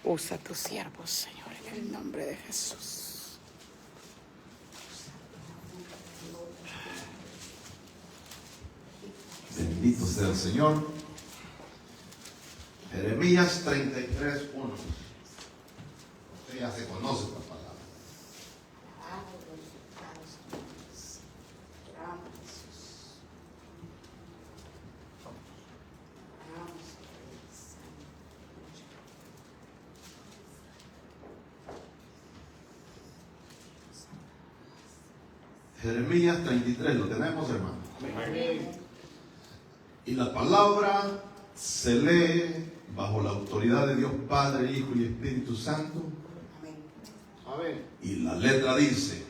Usa tus siervos, Señor, en el nombre de Jesús. Bendito sea el Señor. Jeremías 33:1. Usted ya se conoce esta palabra. Jeremías 33, ¿lo tenemos, hermano? Amén. Y la palabra se lee bajo la autoridad de Dios Padre, Hijo y Espíritu Santo. Amén. Y la letra dice: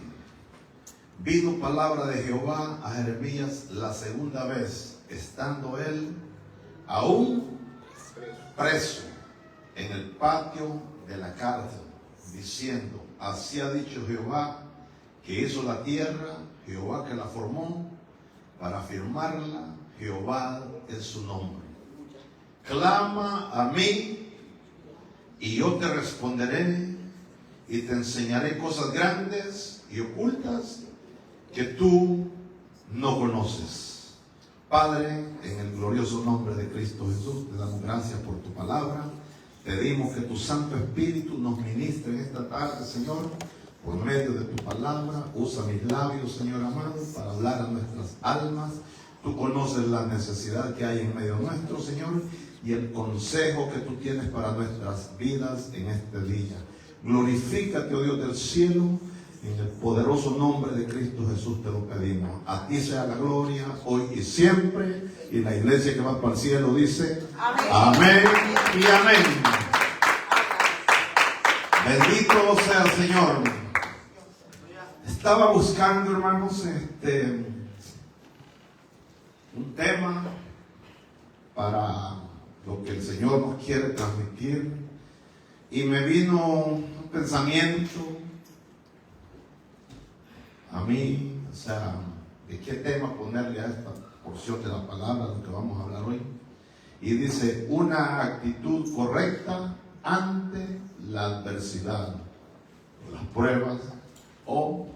vino palabra de Jehová a Jeremías la segunda vez, estando él aún preso en el patio de la cárcel, diciendo: así ha dicho Jehová, que hizo la tierra, Jehová que la formó, para afirmarla, Jehová es su nombre. Clama a mí, y yo te responderé, y te enseñaré cosas grandes y ocultas que tú no conoces. Padre, en el glorioso nombre de Cristo Jesús, te damos gracias por tu palabra. Pedimos que tu Santo Espíritu nos ministre en esta tarde, Señor, por medio de tu palabra. Usa mis labios, Señor amado, para hablar a nuestras almas. Tú conoces la necesidad que hay en medio nuestro, Señor, y el consejo que tú tienes para nuestras vidas en este día. Glorifícate, oh Dios del cielo, en el poderoso nombre de Cristo Jesús te lo pedimos. A ti sea la gloria, hoy y siempre. Y la iglesia que va para el cielo dice: amén, amén y amén. Bendito sea el Señor. Estaba buscando, hermanos, un tema para lo que el Señor nos quiere transmitir, y me vino un pensamiento a mí, o sea, de qué tema ponerle a esta porción de la palabra, de lo que vamos a hablar hoy. Y dice: una actitud correcta ante la adversidad, las pruebas o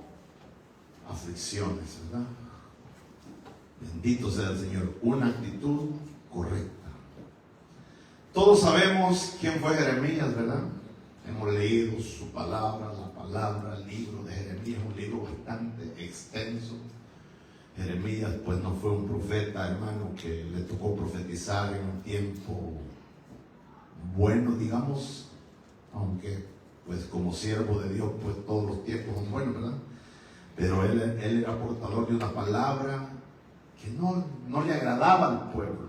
aflicciones, ¿verdad? Bendito sea el Señor. Una actitud correcta. Todos sabemos quién fue Jeremías, ¿verdad? Hemos leído su palabra, la palabra, el libro de Jeremías, un libro bastante extenso. Jeremías pues no fue un profeta, hermano, que le tocó profetizar en un tiempo bueno, digamos, aunque pues como siervo de Dios pues todos los tiempos son buenos, ¿verdad? Pero él era portador de una palabra que no le agradaba al pueblo,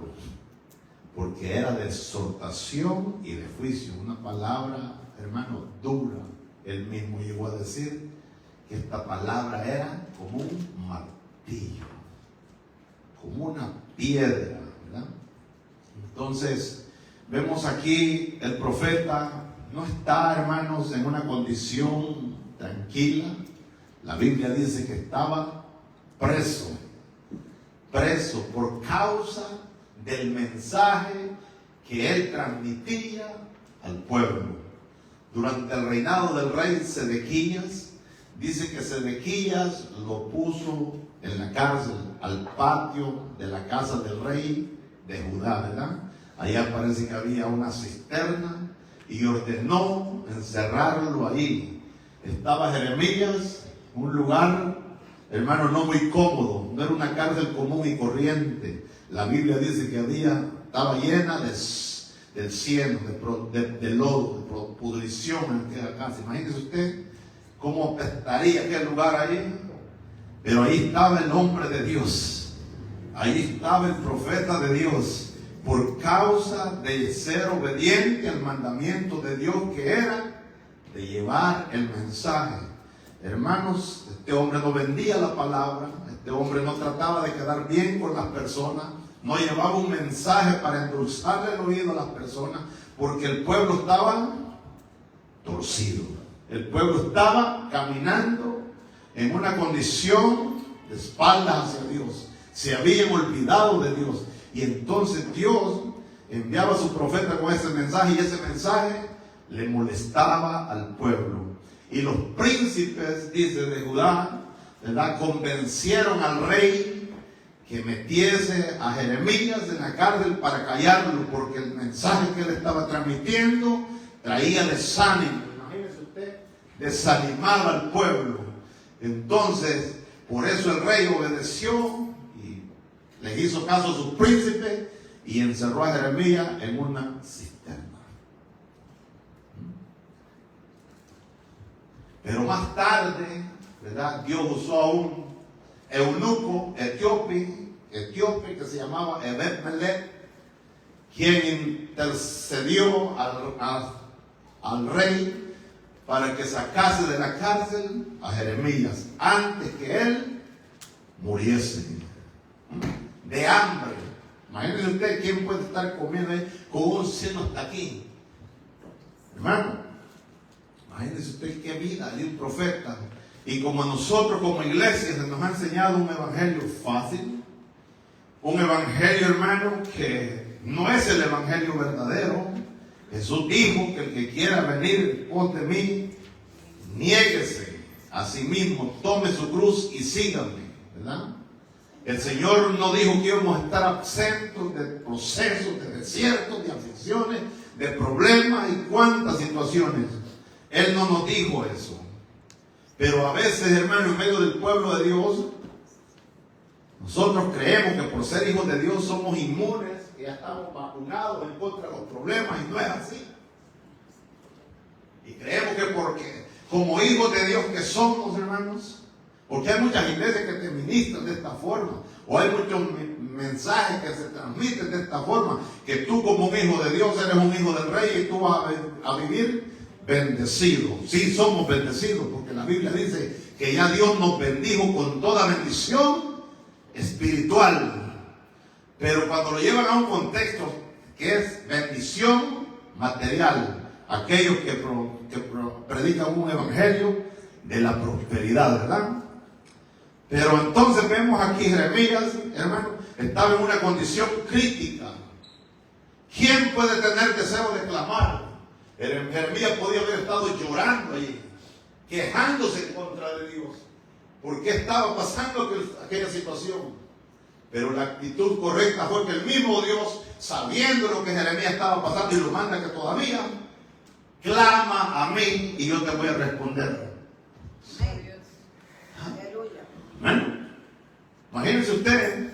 porque era de exhortación y de juicio, una palabra, hermano, dura. Él mismo llegó a decir que esta palabra era como un martillo, como una piedra, ¿verdad? Entonces, vemos aquí el profeta no está, hermanos, en una condición tranquila. La Biblia dice que estaba preso por causa del mensaje que él transmitía al pueblo. Durante el reinado del rey Sedequías, dice que Sedequías lo puso en la cárcel, al patio de la casa del rey de Judá, ¿verdad? Allá parece que había una cisterna y ordenó encerrarlo ahí. Estaba Jeremías, un lugar, hermano, no muy cómodo, no era una cárcel común y corriente. La Biblia dice que estaba llena del cieno, de lodo, de pudrición en aquella casa. Imagínese usted cómo apestaría aquel lugar ahí. Pero ahí estaba el hombre de Dios, ahí estaba el profeta de Dios, por causa de ser obediente al mandamiento de Dios, que era de llevar el mensaje. Hermanos, este hombre no vendía la palabra, este hombre no trataba de quedar bien con las personas, no llevaba un mensaje para endulzarle el oído a las personas, porque el pueblo estaba torcido, el pueblo estaba caminando en una condición de espaldas hacia Dios, se habían olvidado de Dios. Y entonces Dios, enviaba a su profeta con ese mensaje, y ese mensaje le molestaba al pueblo. Y los príncipes, dice, de Judá, ¿verdad?, convencieron al rey que metiese a Jeremías en la cárcel para callarlo, porque el mensaje que él estaba transmitiendo traía desánimo. Imagínese usted, desanimaba al pueblo. Entonces, por eso el rey obedeció y le hizo caso a sus príncipes y encerró a Jeremías en una cisterna. Pero más tarde, ¿verdad?, Dios usó a un eunuco etíope que se llamaba Ebed-Melech, quien intercedió al rey para que sacase de la cárcel a Jeremías antes que él muriese de hambre. Imagínense usted quién puede estar comiendo ahí con un seno hasta aquí, hermano. Imagínense usted qué vida de un profeta. Y como a nosotros como iglesia se nos ha enseñado un evangelio fácil, un evangelio, hermano, que no es el evangelio verdadero. Jesús dijo que el que quiera venir pos de mí, niéguese a sí mismo, tome su cruz y sígame, ¿verdad? El Señor no dijo que íbamos a estar absentos de procesos, de desiertos, de aflicciones, de problemas y cuántas situaciones. Él no nos dijo eso. Pero a veces, hermano, en medio del pueblo de Dios, nosotros creemos que por ser hijos de Dios somos inmunes, que ya estamos vacunados en contra de los problemas, y no es así. Y creemos que porque, como hijos de Dios que somos, hermanos, porque hay muchas iglesias que te ministran de esta forma, o hay muchos mensajes que se transmiten de esta forma, que tú como un hijo de Dios eres un hijo del rey y tú vas a vivir bendecido. Sí, somos bendecidos, porque la Biblia dice que ya Dios nos bendijo con toda bendición espiritual. Pero cuando lo llevan a un contexto que es bendición material, aquellos que predican un evangelio de la prosperidad, ¿verdad? Pero entonces vemos aquí Jeremías, hermano, estaba en una condición crítica. ¿Quién puede tener deseo de clamar? Jeremías podía haber estado llorando allí, quejándose en contra de Dios, porque estaba pasando aquella situación. Pero la actitud correcta fue que el mismo Dios, sabiendo lo que Jeremías estaba pasando, y lo manda que todavía, clama a mí y yo te voy a responder. Bueno, imagínense usted,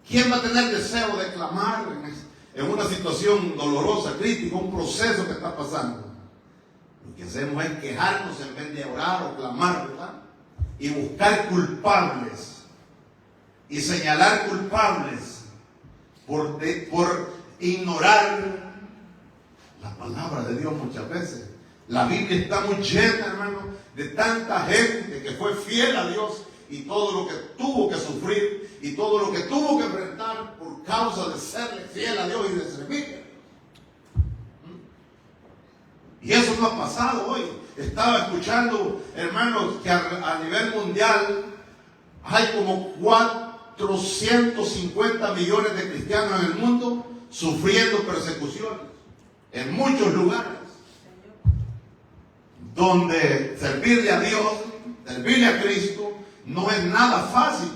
¿quién va a tener deseo de clamar en una situación dolorosa, crítica, un proceso que está pasando? Lo que hacemos es quejarnos en vez de orar o clamar, ¿verdad? Y buscar culpables y señalar culpables por ignorar la palabra de Dios muchas veces. La Biblia está muy llena, hermano, de tanta gente que fue fiel a Dios y todo lo que tuvo que sufrir y todo lo que tuvo que enfrentar por causa de serle fiel a Dios y de servirle. Y eso no ha pasado hoy. Estaba escuchando, hermanos, que a nivel mundial hay como 450 millones de cristianos en el mundo sufriendo persecuciones en muchos lugares, donde servirle a Dios, servirle a Cristo, no es nada fácil.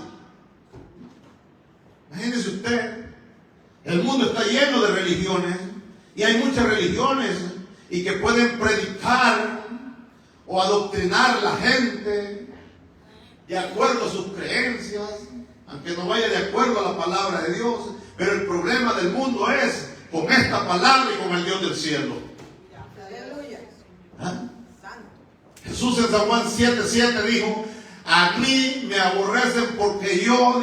Imagínese usted, el mundo está lleno de religiones, y hay muchas religiones y que pueden predicar o adoctrinar a la gente de acuerdo a sus creencias, aunque no vaya de acuerdo a la palabra de Dios. Pero el problema del mundo es con esta palabra y con el Dios del cielo. ¿Ah? Jesús en San Juan 7:7 dijo: a mí me aborrecen porque yo,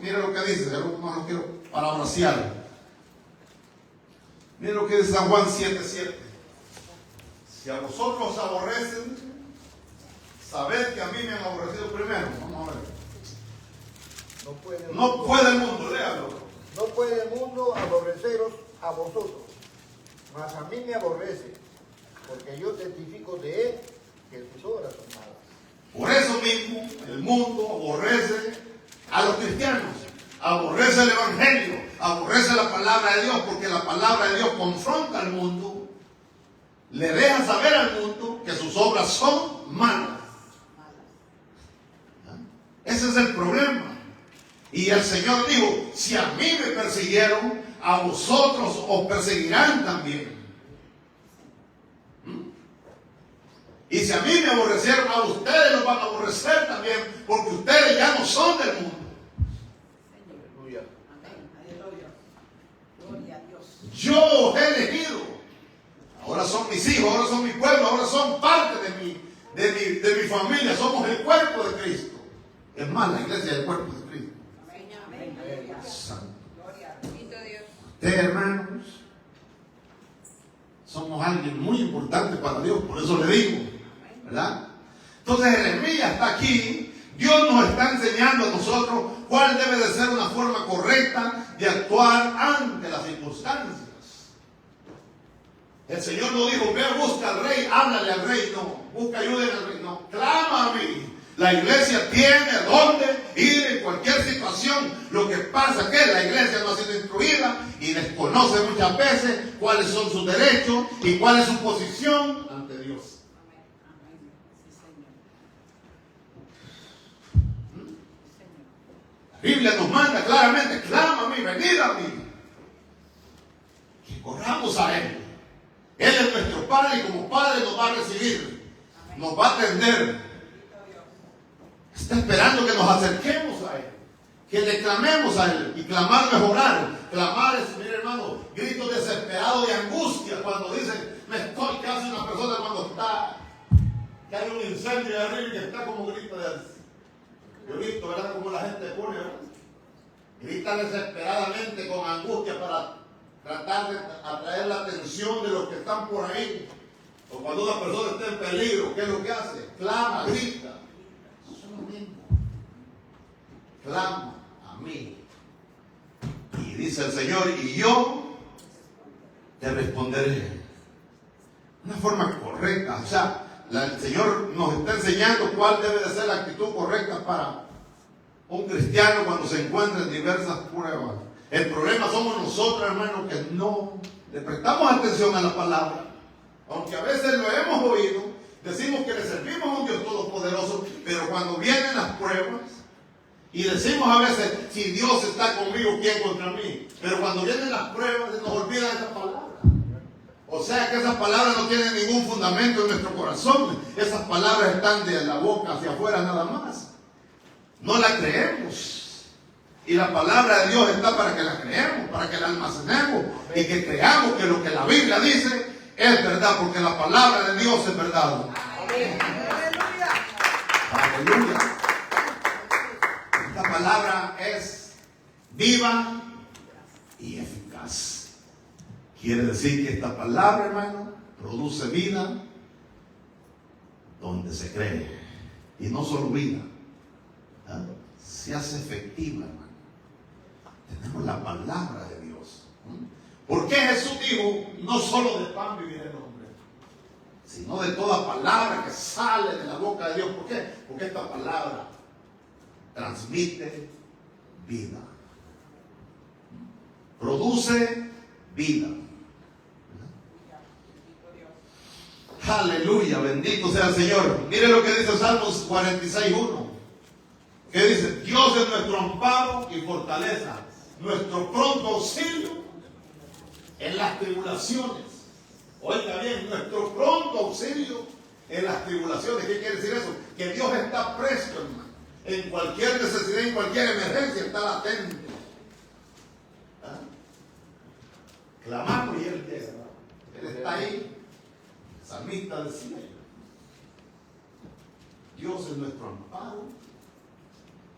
mira lo que dice, no lo quiero parafrasear. Mira lo que dice San Juan 7:7. Si a vosotros os aborrecen, sabed que a mí me han aborrecido primero. Vamos a ver. No puede el mundo, léalo. No puede el mundo aborreceros a vosotros, mas a mí me aborrece, porque yo testifico de él que sus obras son malas. Por eso mismo el mundo aborrece a los cristianos, aborrece el evangelio, aborrece la palabra de Dios porque la palabra de Dios confronta al mundo, le deja saber al mundo que sus obras son malas. Ese es el problema. Y el Señor dijo, si a mí me persiguieron, a vosotros os perseguirán también. Y si a mí me aborrecieron, a ustedes los van a aborrecer también, porque ustedes ya no son del mundo. Aleluya. Gloria a Dios. Yo os he elegido. Ahora son mis hijos, ahora son mi pueblo, ahora son parte de mi familia. Somos el cuerpo de Cristo. Es más, la iglesia es el cuerpo de Cristo. Santo. Ustedes, hermanos, somos alguien muy importante para Dios, por eso le digo, ¿verdad? Entonces Jeremías está aquí. Dios nos está enseñando a nosotros cuál debe de ser una forma correcta de actuar ante las circunstancias. El Señor no dijo, ve, busca al rey, háblale al rey, no, busca ayuda al rey, no, clama a mí. La iglesia tiene dónde ir en cualquier situación. Lo que pasa es que la iglesia no ha sido instruida y desconoce muchas veces cuáles son sus derechos y cuál es su posición ante Dios. La Biblia nos manda claramente, clama a mí, venid a mí. Que corramos a Él. Él es nuestro Padre y como Padre nos va a recibir, nos va a atender. Está esperando que nos acerquemos a Él, que le clamemos a Él. Y clamar no es orar. Clamar es, mire hermano, gritos desesperados de angustia cuando dicen, me estoy, que hace una persona cuando está, que hay un incendio de arriba y que está como grito de, yo grito, ¿verdad? Como la gente pone, ¿verdad? Grita desesperadamente con angustia para tratar de atraer la atención de los que están por ahí. O cuando una persona está en peligro, ¿qué es lo que hace? Clama, grita. Clama a mí. Y dice el Señor, y yo te responderé. Una forma correcta. O sea, el Señor nos está enseñando cuál debe de ser la actitud correcta para un cristiano cuando se encuentra en diversas pruebas. El problema somos nosotros, hermanos, que no le prestamos atención a la palabra. Aunque a veces lo hemos oído, decimos que le servimos a un Dios todopoderoso, pero cuando vienen las pruebas, y decimos a veces, si Dios está conmigo, ¿quién contra mí? Pero cuando vienen las pruebas, se nos olvida esa palabra. O sea que esas palabras no tienen ningún fundamento en nuestro corazón. Esas palabras están de la boca hacia afuera nada más. No la creemos. Y la palabra de Dios está para que la creemos, para que la almacenemos y que creamos que lo que la Biblia dice es verdad, porque la palabra de Dios es verdad. Aleluya. Aleluya. Esta palabra es viva y eficaz. Quiere decir que esta palabra, hermano, produce vida donde se cree. Y no solo vida, ¿eh? Se hace efectiva, hermano. Tenemos la palabra de Dios. ¿Por qué Jesús dijo, no solo de pan vivirá el hombre, sino de toda palabra que sale de la boca de Dios? ¿Por qué? Porque esta palabra transmite vida, produce vida. Aleluya, bendito sea el Señor. Mire lo que dice Salmos 46:1. ¿Qué dice? Dios es nuestro amparo y fortaleza, nuestro pronto auxilio en las tribulaciones. Oiga bien, nuestro pronto auxilio en las tribulaciones. ¿Qué quiere decir eso? Que Dios está presto, hermano. En cualquier necesidad, en cualquier emergencia, está latente. ¿Ah? Clamamos y Él llega. Él está ahí. Salmista decía: Dios es nuestro amparo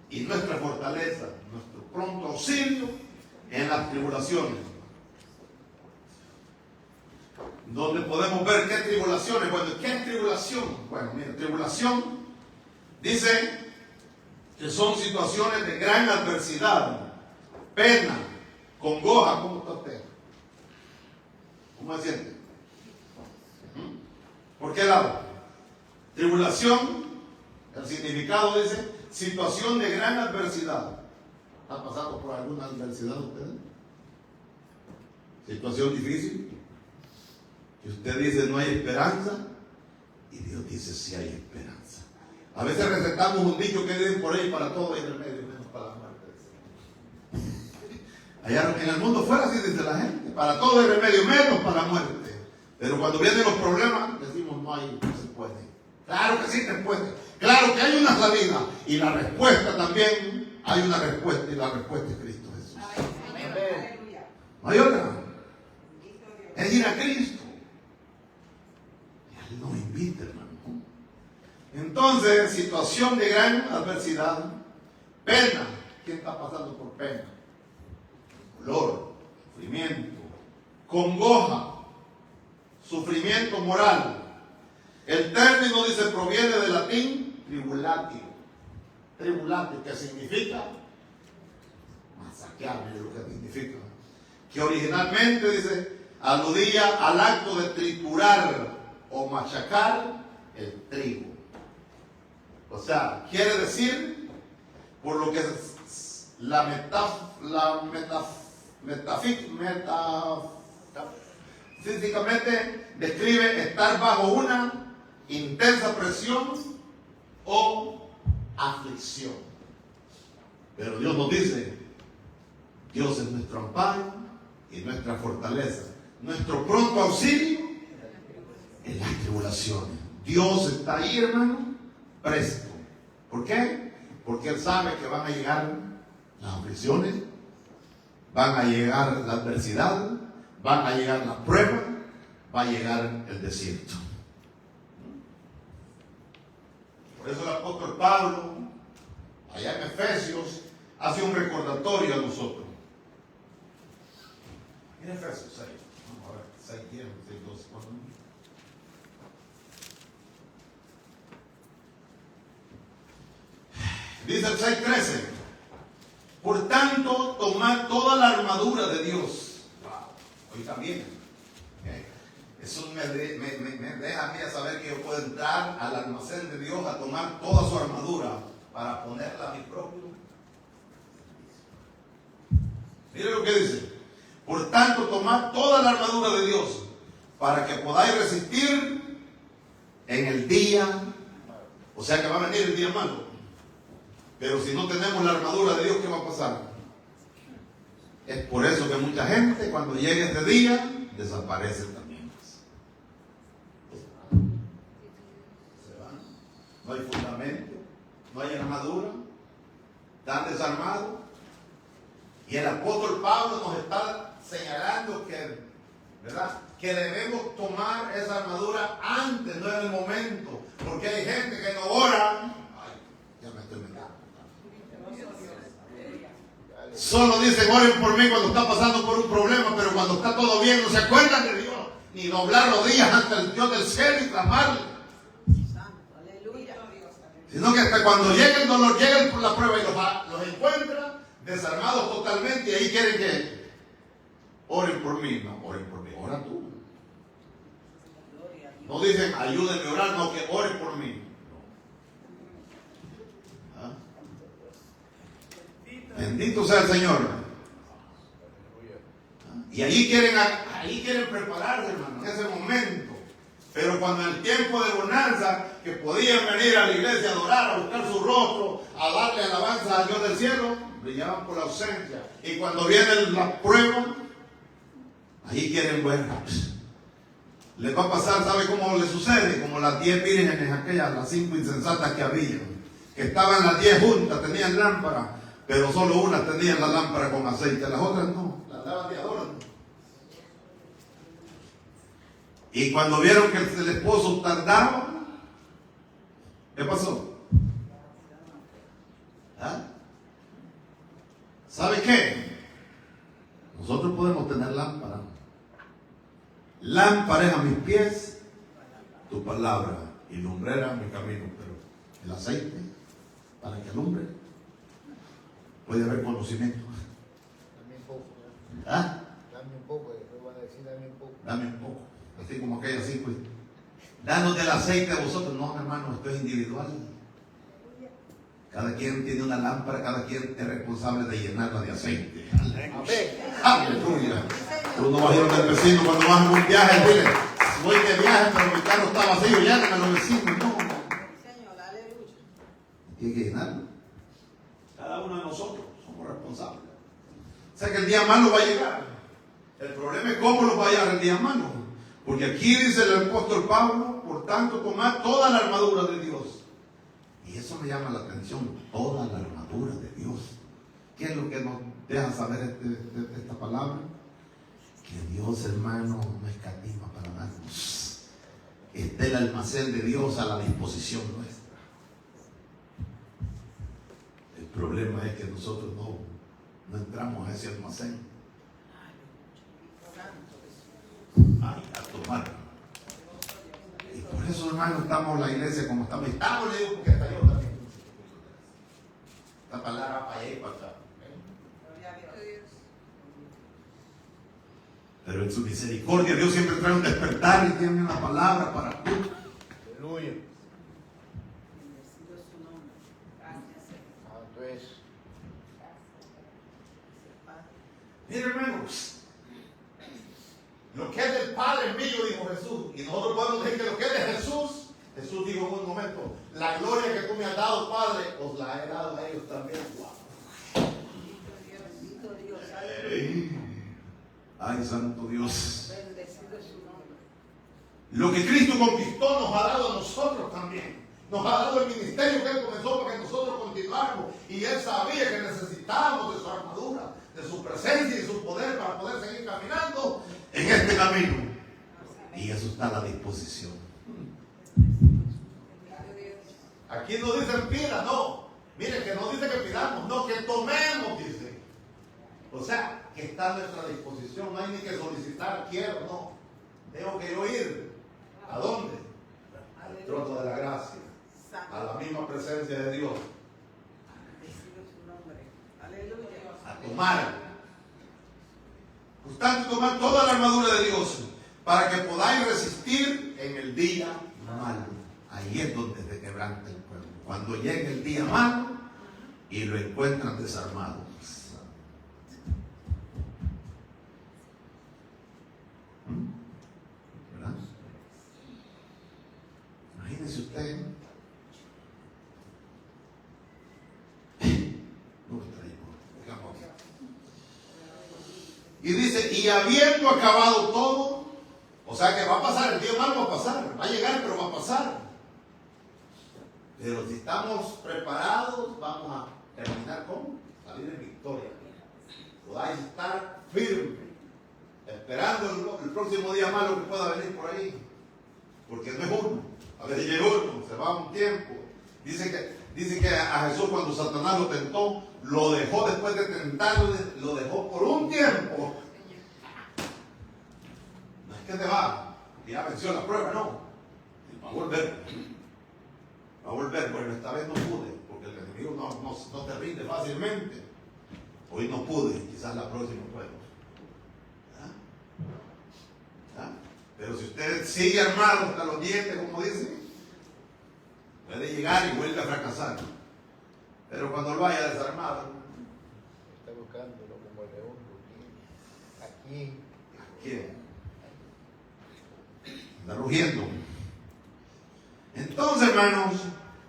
y nuestra fortaleza, nuestro pronto auxilio en las tribulaciones. Donde podemos ver qué tribulaciones. Bueno, ¿qué es tribulación? Bueno, mira, tribulación dice que son situaciones de gran adversidad, pena, congoja. ¿Cómo está usted? ¿Cómo se siente? ¿Por qué lado? Tribulación, el significado dice situación de gran adversidad. ¿Está pasando por alguna adversidad ustedes? situación difícil, y usted dice no hay esperanza, y Dios dice sí hay esperanza. A veces recetamos un dicho que dicen por ahí: para todo hay remedio menos para la muerte. Allá en el mundo fuera así dice la gente: para todo hay remedio menos para la muerte. Pero cuando vienen los problemas decimos no se puede. Claro que sí se puede, claro que hay una salida, y la respuesta también, hay una respuesta, y la respuesta es Cristo Jesús. No hay otra, es ir a Cristo. Y Él nos invita, hermano. Entonces, situación de gran adversidad, pena. ¿Quién está pasando por pena? Dolor, sufrimiento, congoja, sufrimiento moral. El término dice proviene del latín tribulatio. Tribulatio, que significa masaquear, es lo que significa. Que originalmente dice aludía al acto de triturar o machacar el trigo. O sea, quiere decir, por lo que metafísicamente describe estar bajo una intensa presión o aflicción. Pero Dios nos dice: Dios es nuestro amparo y nuestra fortaleza, nuestro pronto auxilio en las tribulaciones. Dios está ahí, hermano, presto. ¿Por qué? Porque Él sabe que van a llegar las aflicciones, van a llegar la adversidad, van a llegar las pruebas, va a llegar el desierto. Por eso el apóstol Pablo, allá en Efesios, hace un recordatorio a nosotros. En Efesios 6, vamos a ver, 6, 10, 6, 12, 4. Dice el 6:13: por tanto, tomad toda la armadura de Dios. Wow, hoy también. Eso me deja a mí a saber que yo puedo entrar al almacén de Dios a tomar toda su armadura para ponerla a mi propio. Mire lo que dice: por tanto, tomad toda la armadura de Dios para que podáis resistir en el día. O sea que va a venir el día malo. Pero si no tenemos la armadura de Dios, ¿qué va a pasar? Es por eso que mucha gente, cuando llegue este día, desaparece también. Se van. No hay fundamento, no hay armadura, están desarmados. Y el apóstol Pablo nos está señalando que, ¿verdad?, que debemos tomar esa armadura antes, no en el momento. Porque hay gente que no ora. Ay, ya me estoy metiendo. Solo dicen oren por mí cuando está pasando por un problema, pero cuando está todo bien no se acuerdan de Dios, ni doblar rodillas ante el Dios del cielo y clamarle. Sino que hasta cuando llega el dolor, llega la prueba y los encuentra desarmados totalmente, y ahí quieren que oren por mí. No, oren por mí, ora tú. No dicen ayúdenme a orar, no, que oren por mí. Bendito sea el Señor. Y ahí quieren prepararse, hermano, en ese momento. Pero cuando en el tiempo de bonanza, que podían venir a la iglesia a adorar, a buscar su rostro, a darle alabanza al Dios del cielo, brillaban por la ausencia. Y cuando viene la prueba, ahí quieren ver. Les va a pasar, ¿sabe cómo le sucede? Como las 10 vírgenes aquellas, las 5 insensatas que había, que estaban las 10 juntas, tenían lámpara, pero solo una tenía la lámpara con aceite, las otras no, las daban de adorno. Y cuando vieron que el esposo tardaba, ¿qué pasó? ¿Ah? ¿Sabe qué? Nosotros podemos tener lámpara. Lámpara es a mis pies tu palabra y lumbrera mi camino, pero el aceite para que alumbre puede haber conocimiento. Dame un poco. ¿Ah? Dame un poco, después van a decir dame un poco. Dame un poco, así como aquella así, pues. Danos del aceite a vosotros. No, hermano, esto es individual. Cada quien tiene una lámpara, cada quien es responsable de llenarla de aceite. Amén. Aleluya. Uno va a ir del vecino cuando vas en un viaje, dile, voy de viaje, pero mi carro está vacío, llamen a los vecinos. No. Señor, aleluya. Tiene que llenarlo. Cada uno de nosotros somos responsables. O sea que el día malo va a llegar. El problema es cómo lo va a llegar el día malo. Porque aquí dice el apóstol Pablo, por tanto, tomad toda la armadura de Dios. Y eso me llama la atención, toda la armadura de Dios. ¿Qué es lo que nos deja saber esta palabra? Que Dios, hermano, no escatima para darnos. Está el almacén de Dios a la disposición nuestra. El problema es que nosotros no entramos a ese almacén. Ay, a tomar. Y por eso, hermano, estamos en la iglesia como estamos. Estamos, le digo, porque hasta yo también. Esta palabra para allá y para acá. Pero en su misericordia Dios siempre trae un despertar y tiene una palabra para ti. Aleluya. Bendecido su nombre. Gracias, Señor. Santo es. Miren, hermanos, lo que es del Padre es mío, dijo Jesús. Y nosotros podemos decir que lo que es de Jesús, Jesús dijo en un momento, la gloria que tú me has dado, Padre, os la he dado a ellos también. Bendito Dios, aleluya. Ay, santo Dios. Bendecido su nombre. Lo que Cristo conquistó nos ha dado a nosotros también. Nos ha dado el ministerio que Él comenzó para que nosotros continuáramos. Y Él sabía que necesitábamos de su armadura, de su presencia y de su poder para poder seguir caminando en este camino. Y eso está a la disposición. Aquí no dicen pida, no. Miren que no dice que pidamos, no, que tomemos, dice. O sea, que está a nuestra disposición. No hay ni que solicitar, quiero, no. Tengo que yo ir. ¿A dónde? Al trono de la gracia. A la misma presencia de Dios. Bendecido su nombre. Aleluya. A tomar. Por tanto, tomar toda la armadura de Dios para que podáis resistir en el día malo. Ahí es donde se quebranta el pueblo. Cuando llegue el día malo y lo encuentran desarmado. ¿Verdad? Imagínese usted. Y dice, y habiendo acabado todo, o sea que va a pasar, el día malo va a pasar, va a llegar, pero va a pasar. Pero si estamos preparados, vamos a terminar con salir en victoria. Podáis estar firmes, esperando el próximo día malo que pueda venir por ahí. Porque no es uno, a veces llega uno, se va un tiempo. Dice que a Jesús cuando Satanás lo tentó, lo dejó después de tentarlo, lo dejó por un tiempo. No es que te va, ya venció la prueba, no. Va a volver. Va a volver, bueno, esta vez no pude, porque el enemigo no te rinde fácilmente. Hoy no pude, quizás la próxima puedo. ¿Verdad? ¿Verdad? Pero si usted sigue armado hasta los dientes, como dicen, puede llegar y vuelve a fracasar. Pero cuando lo vaya desarmado, Está buscándolo como el león. Aquí. aquí anda rugiendo. Entonces, hermanos,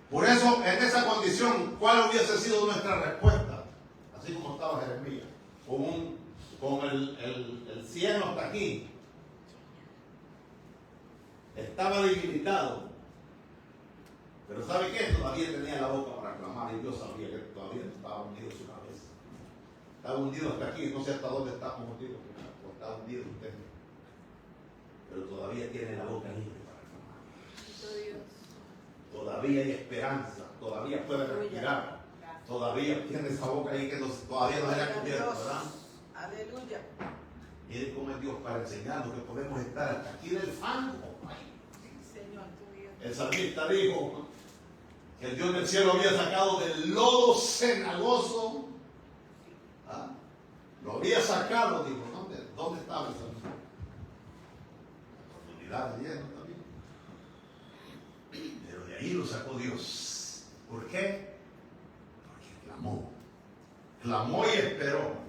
por eso en esa condición, ¿cuál hubiese sido nuestra respuesta? Así como estaba Jeremías, con el cielo hasta aquí. Estaba debilitado. Pero ¿sabe qué? Todavía tenía la boca para clamar y Dios sabía que todavía estaba hundido su cabeza. Estaba hundido hasta aquí, no sé hasta dónde estamos hundidos, porque está hundido usted. Pero todavía tiene la boca libre para clamar. Todavía hay esperanza, todavía puede respirar, todavía tiene esa boca ahí que todavía no se ha cubierto, ¿verdad? Aleluya. Miren cómo es Dios para enseñarnos que podemos estar hasta aquí del fango. Señor, tu Dios. El salmista dijo que el Dios del cielo había sacado del lodo cenagoso. ¿Ah? Lo había sacado, dijo. ¿Dónde estaba el salmista? La oportunidad de lleno también. Pero de ahí lo sacó Dios. ¿Por qué? Porque clamó. Clamó y esperó.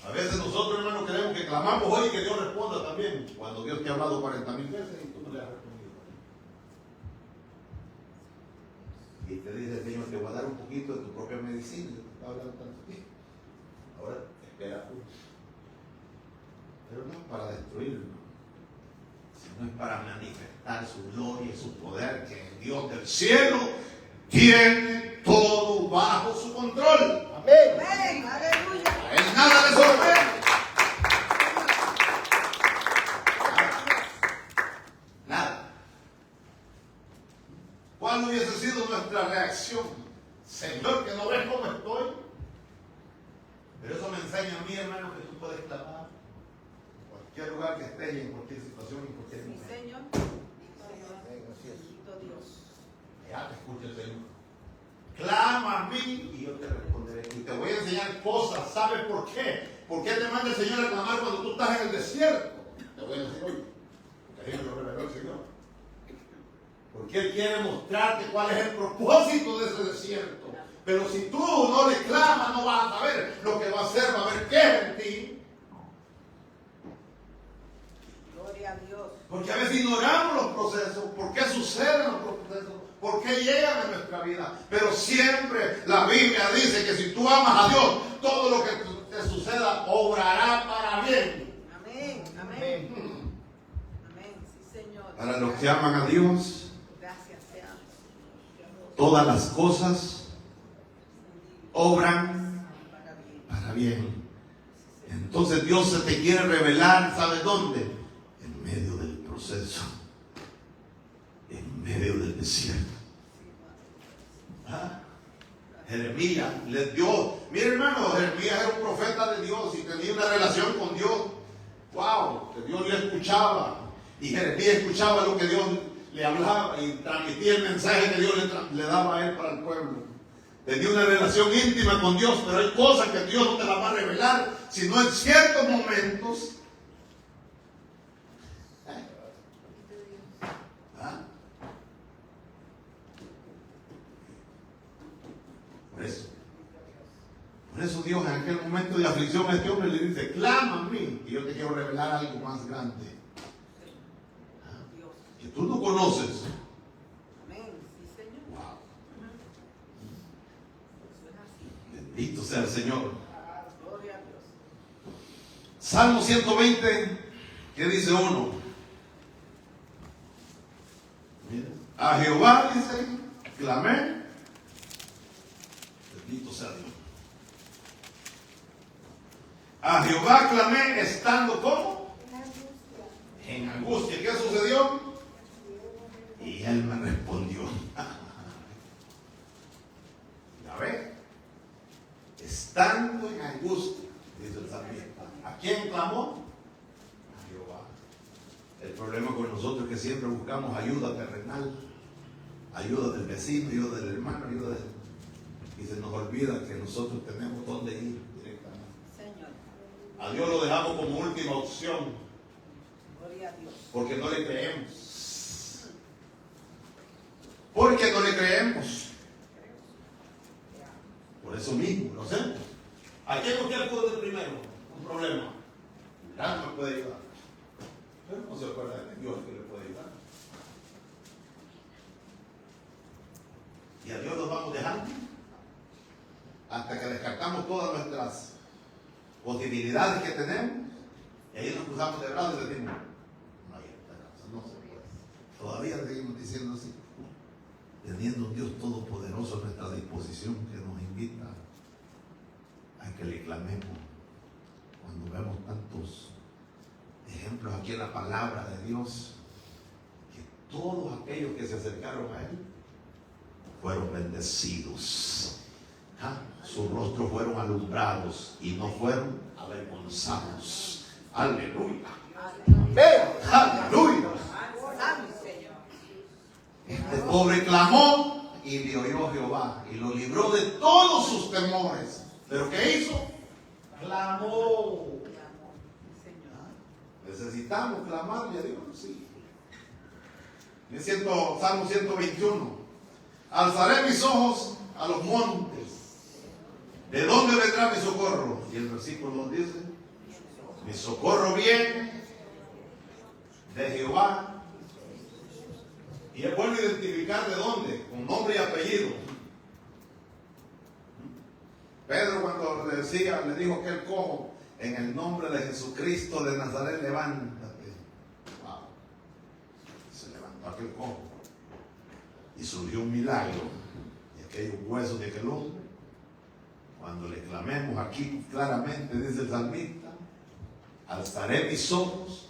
A veces nosotros, hermanos, queremos que clamamos hoy y que Dios responda también. Cuando Dios te ha hablado 40,000 veces y tú no le has respondido. Y te dice el Señor, te voy a dar un poquito de tu propia medicina. Yo te estaba hablando tanto tiempo. Ahora espera tú. Pero no es para destruirlo, sino es para manifestar su gloria y su poder, que el Dios del cielo tiene todo bajo su control. Amén. Amén. Aleluya. A él nada le sorprende. Nada. ¿Cuál hubiese sido nuestra reacción? Señor, que no ves cómo estoy. Pero eso me enseña a mí, hermano, que tú puedes clamar en cualquier lugar que estés y en cualquier situación y en cualquier Mi momento. Señor. Amén, así es. Bendito Dios. Ya te escucha el Señor. Clama a mí y yo te responderé. Y te voy a enseñar cosas. ¿Sabes por qué? ¿Por qué te manda el Señor a clamar cuando tú estás en el desierto? Te voy a decir hoy. Porque ahí me lo reveló el Señor. Porque Él quiere mostrarte cuál es el propósito de ese desierto. Pero si tú no le clamas, no vas a saber lo que va a hacer, va a ver qué es en ti. Gloria a Dios. Porque a veces ignoramos los procesos. ¿Por qué suceden los procesos? ¿Por qué llegan a nuestra vida? Pero siempre la Biblia dice que si tú amas a Dios, todo lo que te suceda obrará para bien. Amén. Amén. Amén. Sí, Señor. Para los que aman a Dios, Gracias sean. todas las cosas obran Para bien. para bien. Entonces Dios se te quiere revelar, ¿sabes dónde? En medio del proceso, en medio del desierto. ¿Ah? Jeremías les dio, mire hermano, Jeremías era un profeta de Dios y tenía una relación con Dios. Wow, que Dios le escuchaba y Jeremías escuchaba lo que Dios le hablaba y transmitía el mensaje que Dios le daba a él para el pueblo. Tenía una relación íntima con Dios, pero hay cosas que Dios no te las va a revelar, sino en ciertos momentos. ¿Ah? Por eso Dios en aquel momento de aflicción a este hombre le dice, clama a mí, y yo te quiero revelar algo más grande. Dios. Que tú no conoces. Amén. Sí, Señor. Wow. Eso es así. Bendito sea el Señor. Gloria a Dios. Salmo 120, ¿qué dice uno? Mira, a Jehová dice, clamé. Bendito sea Dios. A Jehová clamé estando ¿cómo? En angustia. ¿Qué sucedió? Y él me respondió. ¿Ya ve? Estando en angustia, dice el salmista. ¿A quién clamó? A Jehová. El problema con nosotros es que siempre buscamos ayuda terrenal, ayuda del vecino, ayuda del hermano, ayuda del... Y se nos olvida que nosotros tenemos dónde ir directamente. Señor. A Dios lo dejamos como última opción, Gloria a Dios. porque no le creemos. Porque no le creemos. Por eso mismo lo hacemos. ¿A quién usted acude primero? Un problema. Ya no me puede ayudar. Pero no se acuerda de Dios que le puede ayudar. Y a Dios nos vamos dejando hasta que descartamos todas nuestras posibilidades que tenemos. Y ahí nos cruzamos de brazos y decimos, no hay esperanza, no se puede. Todavía seguimos diciendo así, teniendo un Dios todopoderoso a nuestra disposición que nos invita a que le clamemos. Cuando vemos tantos ejemplos aquí en la palabra de Dios, que todos aquellos que se acercaron a Él fueron bendecidos. ¿Ah? Sus rostros fueron alumbrados y no fueron avergonzados. Aleluya. Aleluya. Santo Señor. Este pobre clamó y le oyó Jehová y lo libró de todos sus temores. ¿Pero qué hizo? Clamó. Necesitamos clamarle a Dios, sí. Salmo 121. Alzaré mis ojos a los montes. ¿De dónde vendrá mi socorro? Y el versículo 2 dice, Mi socorro viene de Jehová. Y es bueno identificar de dónde, con nombre y apellido. Pedro, cuando le dijo que el cojo, en el nombre de Jesucristo de Nazaret, levántate. Wow. Se levantó aquel cojo y surgió un milagro. Y aquellos huesos de aquel hombre, cuando le clamemos aquí claramente, dice el salmista, alzaré mis ojos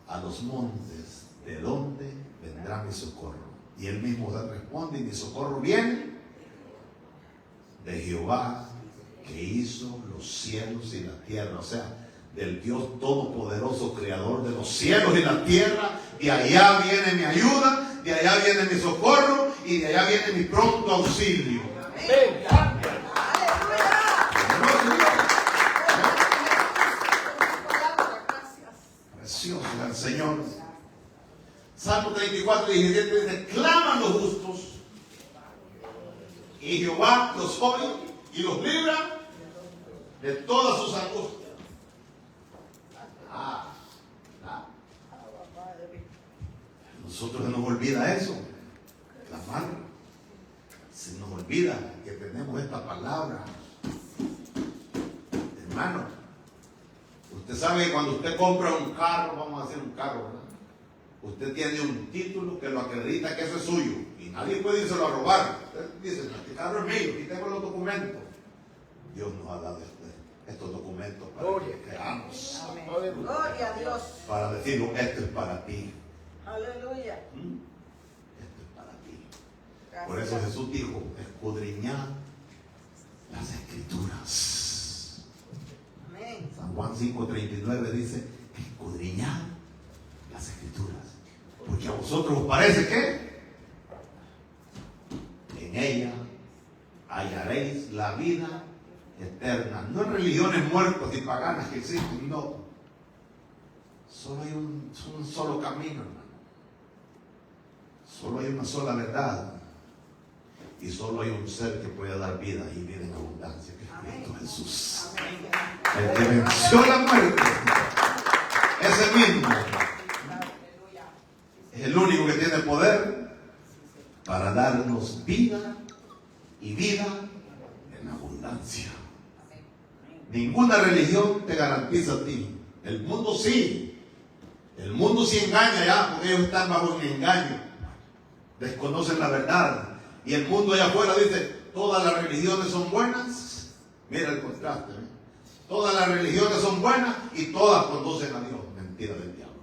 a los montes, ¿de dónde vendrá mi socorro? Y él mismo responde, y mi socorro viene de Jehová, que hizo los cielos y la tierra. O sea, del Dios todopoderoso, creador de los cielos y la tierra. De allá viene mi ayuda, de allá viene mi socorro, y de allá viene mi pronto auxilio. Precioso el Señor. Salmo 34, 17 dice, claman los justos y Jehová los oye y los libra de todas sus angustias. Nosotros se nos olvida eso, clamar. Se nos olvida que tenemos esta palabra. Hermano, usted sabe que cuando usted compra un carro, vamos a hacer un carro, ¿verdad? Usted tiene un título que lo acredita que eso es suyo y nadie puede írselo a robar. Usted dice, este carro es mío, aquí tengo los documentos. Dios nos ha dado estos documentos para que creamos. Gloria a Dios. Para decirlo, esto es para ti. Aleluya. Esto es para ti. Por eso Jesús dijo, escudriñad las Escrituras. Amén. San Juan 5:39 dice, escudriñad las Escrituras. Porque a vosotros os parece que en ella hallaréis la vida eterna. No en religiones muertas y paganas que existen, no. Solo hay un solo camino, hermano. Solo hay una sola verdad. Y solo hay un ser que puede dar vida y vida en abundancia, que es Cristo Jesús. El que venció la muerte, ese mismo es el único que tiene poder para darnos vida y vida en abundancia. Ninguna religión te garantiza a ti. El mundo sí. El mundo sí engaña ya, porque ellos están bajo un engaño. Desconocen la verdad. Y el mundo allá afuera dice, todas las religiones son buenas. Mira el contraste. Todas las religiones son buenas y todas conducen a Dios. Mentira del diablo.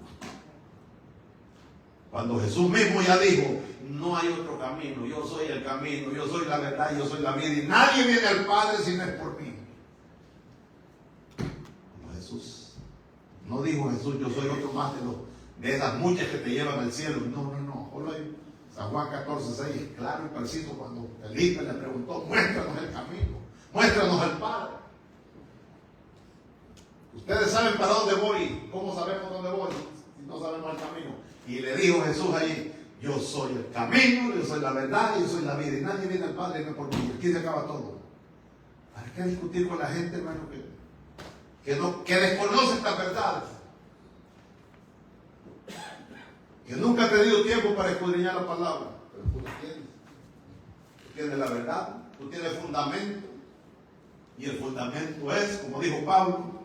Cuando Jesús mismo ya dijo, no hay otro camino, yo soy el camino, yo soy la verdad, yo soy la vida, y nadie viene al Padre si no es por mí. Como Jesús, no dijo Jesús, yo soy otro más de esas muchas que te llevan al cielo. No. Solo hay San Juan 14:6, claro y preciso, cuando Felipe le preguntó, muéstranos el camino, muéstranos al Padre. Ustedes saben para dónde voy. ¿Cómo sabemos dónde voy si no sabemos el camino? Y le dijo Jesús allí, yo soy el camino, yo soy la verdad, yo soy la vida, y nadie viene al Padre no por mí. Aquí se acaba todo. ¿Para qué discutir con la gente, hermano, que desconoce estas verdades? Que nunca ha tenido tiempo para escudriñar la palabra. Pero tú la tienes. Tú tienes la verdad, tú tienes fundamento. Y el fundamento es, como dijo Pablo,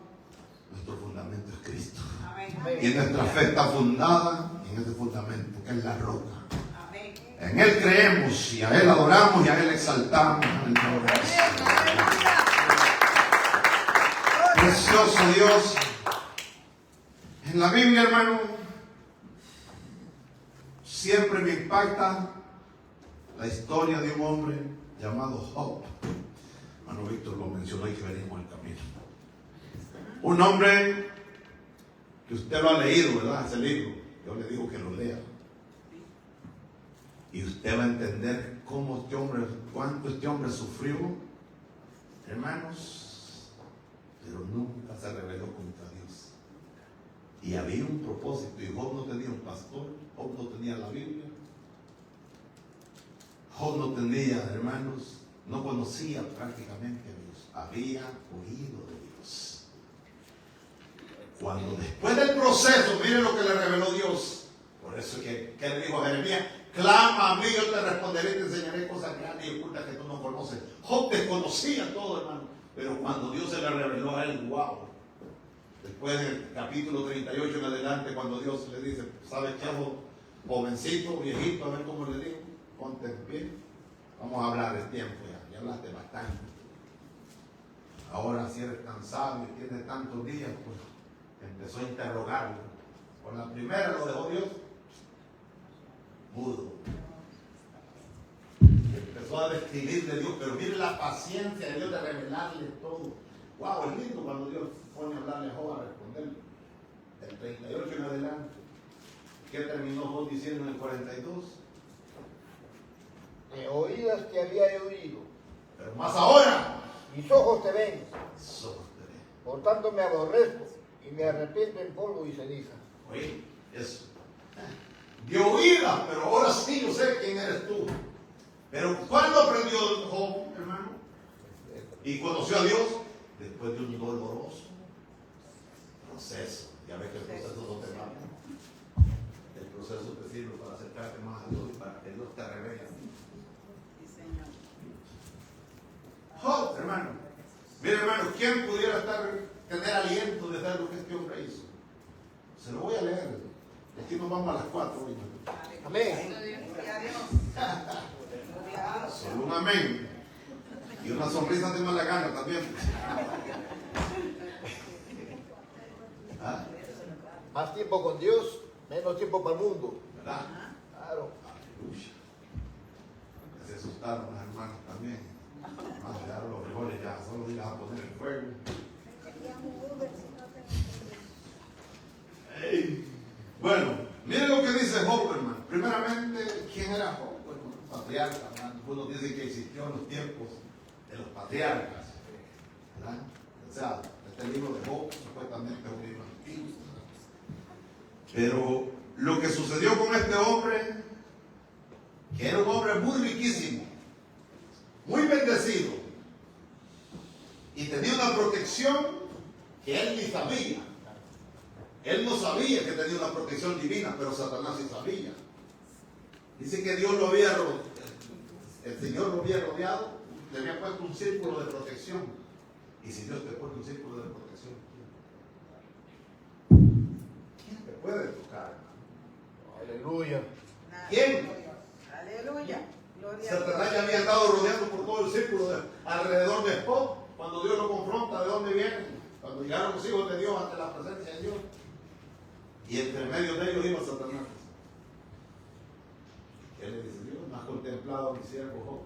nuestro fundamento es Cristo. Amén. Y nuestra fe está fundada en ese fundamento, que es la roca. Amén. En Él creemos y a Él adoramos y a Él exaltamos. Precioso Dios. En la Biblia, hermano, siempre me impacta la historia de un hombre llamado Job. Hermano Víctor lo mencionó y que venimos al camino. Un hombre que usted lo ha leído, ¿verdad? Ese libro. Yo le digo que lo lea. Y usted va a entender cómo este hombre, cuánto este hombre sufrió, hermanos, pero nunca se rebeló contra Dios. Y había un propósito. Y Job no tenía un pastor, Job no tenía la Biblia, Job no tenía, hermanos, no conocía prácticamente a Dios. Había oído de Dios. Cuando después del proceso, miren lo que le reveló Dios. Por eso que le dijo a Jeremías: clama a mí, yo te responderé y te enseñaré cosas grandes y ocultas que tú no conoces. Job desconocía todo, hermano. Pero cuando Dios se le reveló a él, wow. Después del capítulo 38 en adelante, cuando Dios le dice: ¿sabes qué, jovencito, viejito? A ver cómo le digo. Ponte en pie. Vamos a hablar del tiempo ya. Ya hablaste bastante. Ahora si eres tan sabio y tienes tantos días, pues empezó a interrogarlo. Con la primera lo dejó Dios mudo. Empezó a describir de Dios, pero mire la paciencia de Dios de revelarle todo. Wow, es lindo cuando Dios pone a hablarle a Job, a responderle. Del 38 en adelante. ¿Qué terminó Job diciendo en el 42? De oídas te había oído, Pero más ahora, mis ojos te ven, sos de él. por tanto me aborrezco y me arrepiento en polvo y ceniza. Oye, eso. De oídas, pero ahora sí yo sé quién eres tú. Pero ¿cuándo aprendió Job, hermano? Y conoció a Dios después de un doloroso proceso. Ya ves que el proceso no te va. El proceso te sirve para acercarte más a Dios y para que Dios te revele a ti. Sí, Señor. Job, hermano. Mira, hermano, ¿quién pudiera tener aliento de hacer lo que este hombre hizo? Se lo voy a leer. Aquí nos vamos a las 4 hoy. Amén. Gloria a Dios. Gloria a Dios. Solo un amén. Y una sonrisa de mala gana también. ¿Ah? Más tiempo con Dios, menos tiempo para el mundo. ¿Verdad? Claro. Aleluya. Se asustaron los hermanos también. Más dejaron los frijoles ya, solo ibas a poner el fuego. Ey. Bueno, miren lo que dice Job, hermano. Primeramente, ¿quién era Job? Bueno, patriarca, hermano. Algunos dicen que existió en los tiempos de los patriarcas, ¿verdad? O sea, este libro de Job supuestamente es un libro antiguo. Pero lo que sucedió con este hombre, que era un hombre muy riquísimo, muy bendecido, y tenía una protección que él ni sabía. Él no sabía que tenía una protección divina, pero Satanás sí sabía. Dice que Dios lo había rodeado, el Señor lo había rodeado, le había puesto un círculo de protección. Y si Dios te pone un círculo de protección, ¿quién te puede tocar, hermano? Aleluya. ¿Quién? Aleluya. Gloria a Satanás Dios. ya había estado rodeando por todo el círculo alrededor de Job. Cuando Dios lo confronta, ¿de dónde vienen? Cuando llegaron los hijos de Dios ante la presencia de Dios. Y entre medio de ellos iba Satanás. ¿Qué le dice Dios? ¿No has contemplado a mi siervo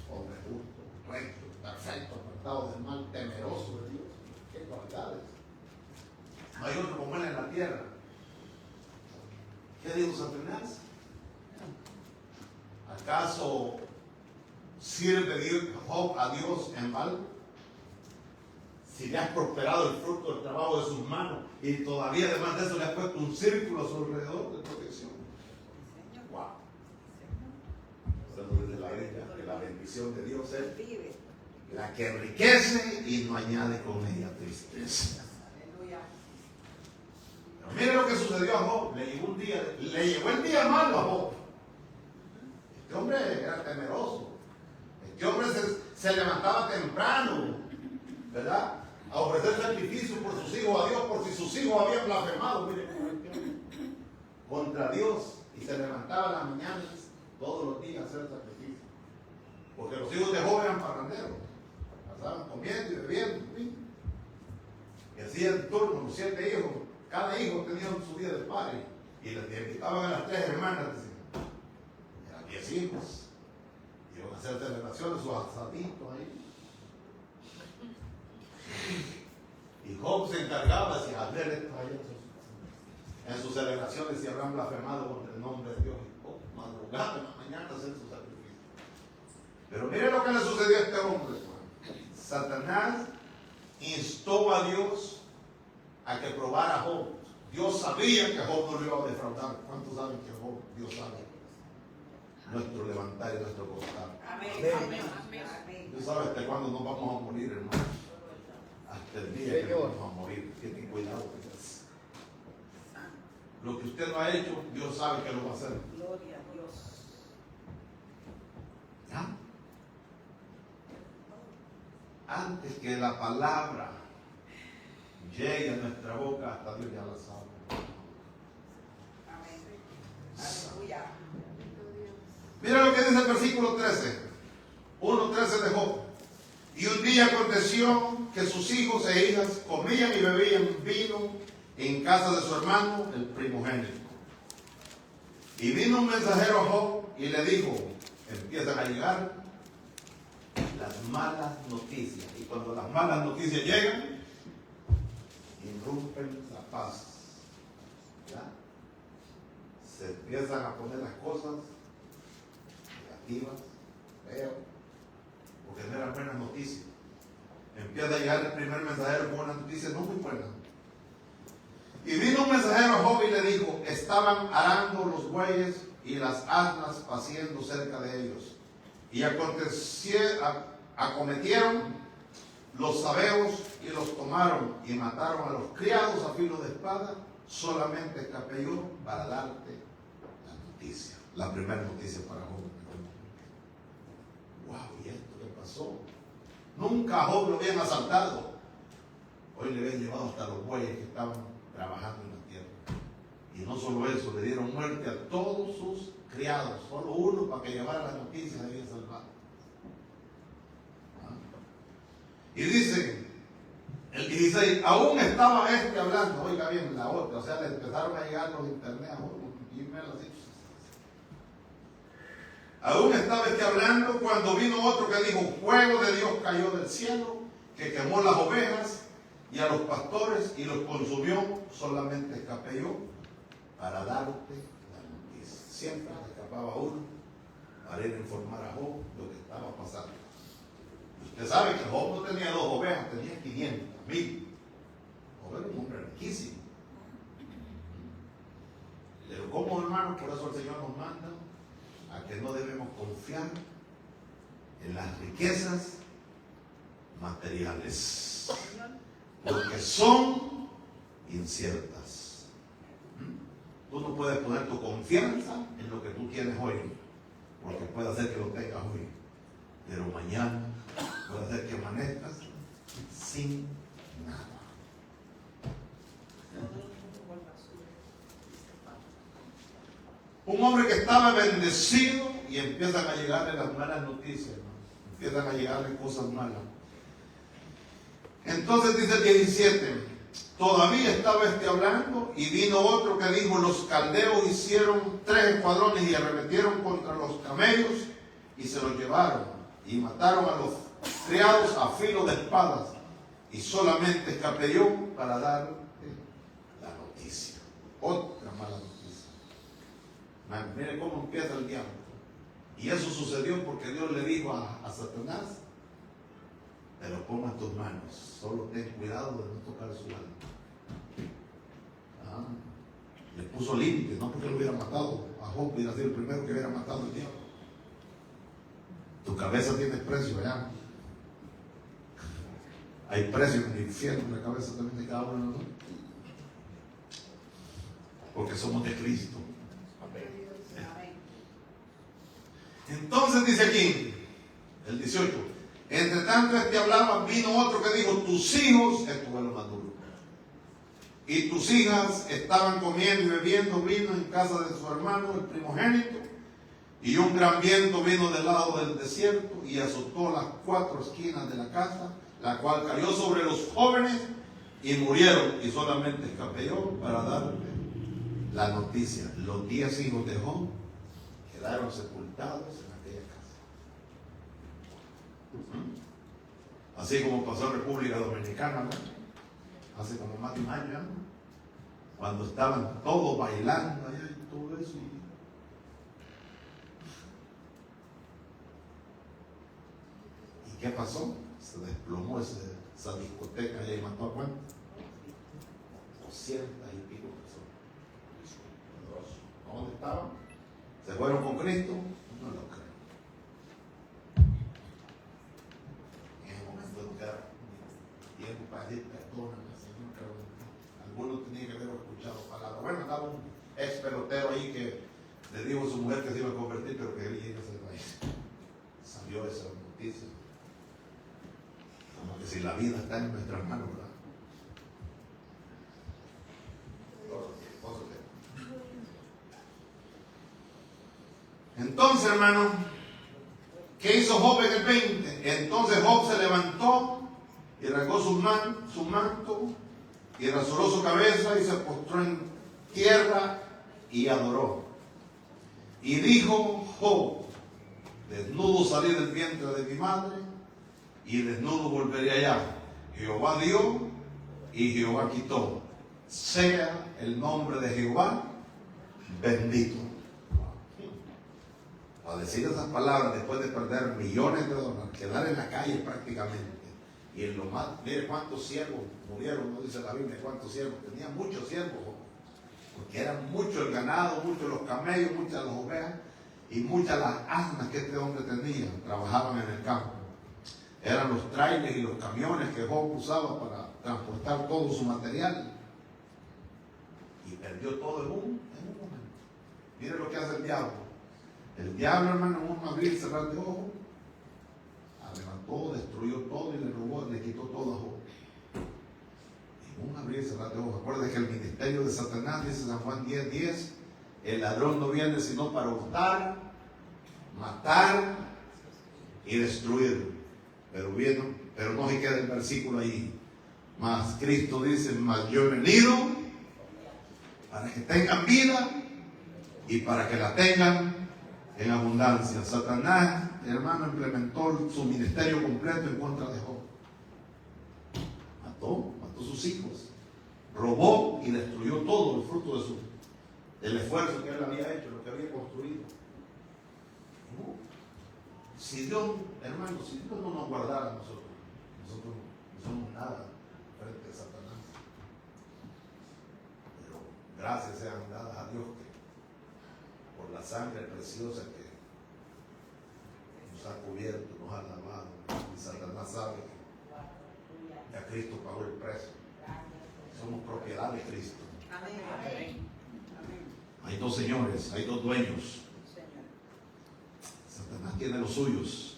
Job? Hombre justo, recto, perfecto, apartado del mal, temeroso de Dios. ¿Qué cualidades? No hay otro como él en la tierra. ¿Qué dijo Satanás? ¿Acaso sirve Job a Dios en mal? Si le has prosperado el fruto del trabajo de sus manos y todavía además de eso le has puesto un círculo a su alrededor de protección. Wow. Por eso dice la Biblia que la bendición de Dios es Vive. la que enriquece y no añade con ella tristeza. Aleluya. Pero mire lo que sucedió a Job. Le llegó el día malo a Job. Este hombre era temeroso. Este hombre se levantaba temprano, ¿verdad? A ofrecer sacrificio por sus hijos a Dios, por si sus hijos habían blasfemado, mire, contra Dios, y se levantaba a las mañanas todos los días a hacer sacrificio. Porque los hijos de Job eran parranderos, pasaban comiendo y bebiendo, ¿sí? Y hacían turno, los 7 hijos, cada hijo tenía su día de padre, y les invitaban a las 3 hermanas, eran 10 hijos, iban a hacer celebraciones, sus asaditos ahí. Y Job se encargaba de hacer esto en sus celebraciones si habrán blasfemado contra el nombre de Dios. Madrugada en la mañana hacer su sacrificio. Pero mire lo que le sucedió a este hombre, hermano. Satanás instó a Dios a que probara a Job. Dios sabía que Job no lo iba a defraudar. ¿Cuántos saben que Job, Dios sabe nuestro levantar y nuestro costar? Amén. Amén. Señor. Amén. Dios sabe hasta cuándo nos vamos a morir, hermano. hasta el día que Señor. vamos a morir. Tienen cuidado con eso. Santo. Lo que usted no ha hecho, Dios sabe que lo va a hacer. Gloria a Dios. ¿Ya? Antes que la palabra llegue a nuestra boca, hasta Dios ya la sabe. Amén. Aleluya. Mira lo que dice el versículo 13. 1:13 de Job. Y un día aconteció que sus hijos e hijas comían y bebían vino en casa de su hermano, el primogénito. Y vino un mensajero a Job y le dijo, empiezan a llegar las malas noticias. Y cuando las malas noticias llegan, irrumpen la paz. ¿Ya? Se empiezan a poner las cosas negativas, feas, porque no eran buenas noticias. Empieza a llegar el primer mensajero con una noticia no muy buena. Y vino un mensajero a Job y le dijo, estaban arando los bueyes y las asnas paciendo cerca de ellos. Y acometieron los sabeos y los tomaron y mataron a los criados a filo de espada. Solamente escapé yo para darte la noticia. La primera noticia para Job. Wow, ¿y esto qué pasó? Nunca a Job lo habían asaltado. Hoy le habían llevado hasta los bueyes que estaban trabajando en la tierra. Y no solo eso, le dieron muerte a todos sus criados. Solo uno para que llevara la noticia de había salvado. Y dice el 16, aún estaba hablando, oiga bien, la otra, o sea, le empezaron a llegar los internet a Job, y me lo así. Aún estaba hablando cuando vino otro que dijo, fuego de Dios cayó del cielo, que quemó las ovejas y a los pastores y los consumió. Solamente escapé yo para darte la noticia. Siempre escapaba uno para ir a informar a Job lo que estaba pasando. Usted sabe que Job no tenía 2 ovejas, tenía 500,000. Job era un hombre riquísimo. Pero como hermanos, por eso el Señor nos manda a que no debemos confiar en las riquezas materiales, porque son inciertas. Tú no puedes poner tu confianza en lo que tú tienes hoy, porque puede ser que lo tengas hoy, pero mañana puede ser que amanezcas sin nada. Un hombre que estaba bendecido y empiezan a llegarle las malas noticias, ¿no? Empiezan a llegarle cosas malas. Entonces dice el 17, todavía estaba hablando y vino otro que dijo, los caldeos hicieron 3 escuadrones y arremetieron contra los camellos y se los llevaron y mataron a los criados a filo de espadas y solamente escapé yo para darte la noticia. Otra mala noticia. Mire cómo empieza el diablo. Y eso sucedió porque Dios le dijo a Satanás, te lo pongo en tus manos, solo ten cuidado de no tocar su alma. Le puso límite, no porque lo hubiera matado a Job, hubiera sido el primero que hubiera matado al diablo. Tu cabeza tiene precio allá. Hay precio en el infierno en la cabeza también de cada uno de nosotros. Porque somos de Cristo. Entonces dice aquí, el 18, entre tanto hablaba, vino otro que dijo, tus hijos, esto fue lo más duro, y tus hijas estaban comiendo y bebiendo vino en casa de su hermano, el primogénito, y un gran viento vino del lado del desierto y azotó las 4 esquinas de la casa, la cual cayó sobre los jóvenes y murieron, y solamente escapé yo para darle la noticia. Los 10 hijos de Job quedaron sepultados en aquella casa. Así como pasó en República Dominicana, ¿no? Hace como más de un año, ¿no? Cuando estaban todos bailando allá y todo eso. ¿Y qué pasó? Se desplomó esa discoteca allá y mató a cuánto? 200 y pico personas. ¿Dónde estaban? ¿Se fueron con Cristo? No lo creo. En ese momento no queda tiempo para le dijo a su mujer que se iba a convertir, pero que quería ir a ese país. Salió esa noticia. Como que si la vida está en nuestras manos, ¿verdad? Entonces, hermano, ¿qué hizo Job en el 20? Entonces Job se levantó y rasgó su manto y rasuró su cabeza y se postró en tierra y adoró. Y dijo Job: desnudo salí del vientre de mi madre y desnudo volveré allá. Jehová dio y Jehová quitó. Sea el nombre de Jehová bendito. Al decir esas palabras, después de perder millones de dólares, quedar en la calle prácticamente, y en lo más, mire cuántos siervos murieron, no dice la Biblia cuántos siervos, tenía muchos siervos, porque eran muchos el ganado, muchos los camellos, muchas las ovejas, y muchas las asnas que este hombre tenía, trabajaban en el campo. Eran los trailers y los camiones que Job usaba para transportar todo su material, y perdió todo en un momento. Mire lo que hace el diablo. El diablo, hermano, en un abrir y cerrar de ojos, arrebató, destruyó todo y le robó, le quitó todo a Job. En un abrir y cerrar de ojos. Acuérdense que el ministerio de Satanás, dice San Juan 10:10, el ladrón no viene sino para hurtar, matar y destruir. Pero no se queda el versículo ahí. Mas Cristo dice: mas yo he venido para que tengan vida y para que la tengan en abundancia. Satanás, hermano, implementó su ministerio completo en contra de Job. Mató sus hijos, robó y destruyó todo el fruto del esfuerzo que él había hecho, lo que había construido. Si Dios, hermano, si Dios no nos guardara a nosotros no somos nada frente a Satanás. Pero gracias sean dadas a Dios que por la sangre preciosa que nos ha cubierto, nos ha lavado, y Satanás sabe que ya Cristo pagó el precio. Somos propiedad de Cristo. Amén. Hay dos señores, hay dos dueños. Satanás tiene los suyos.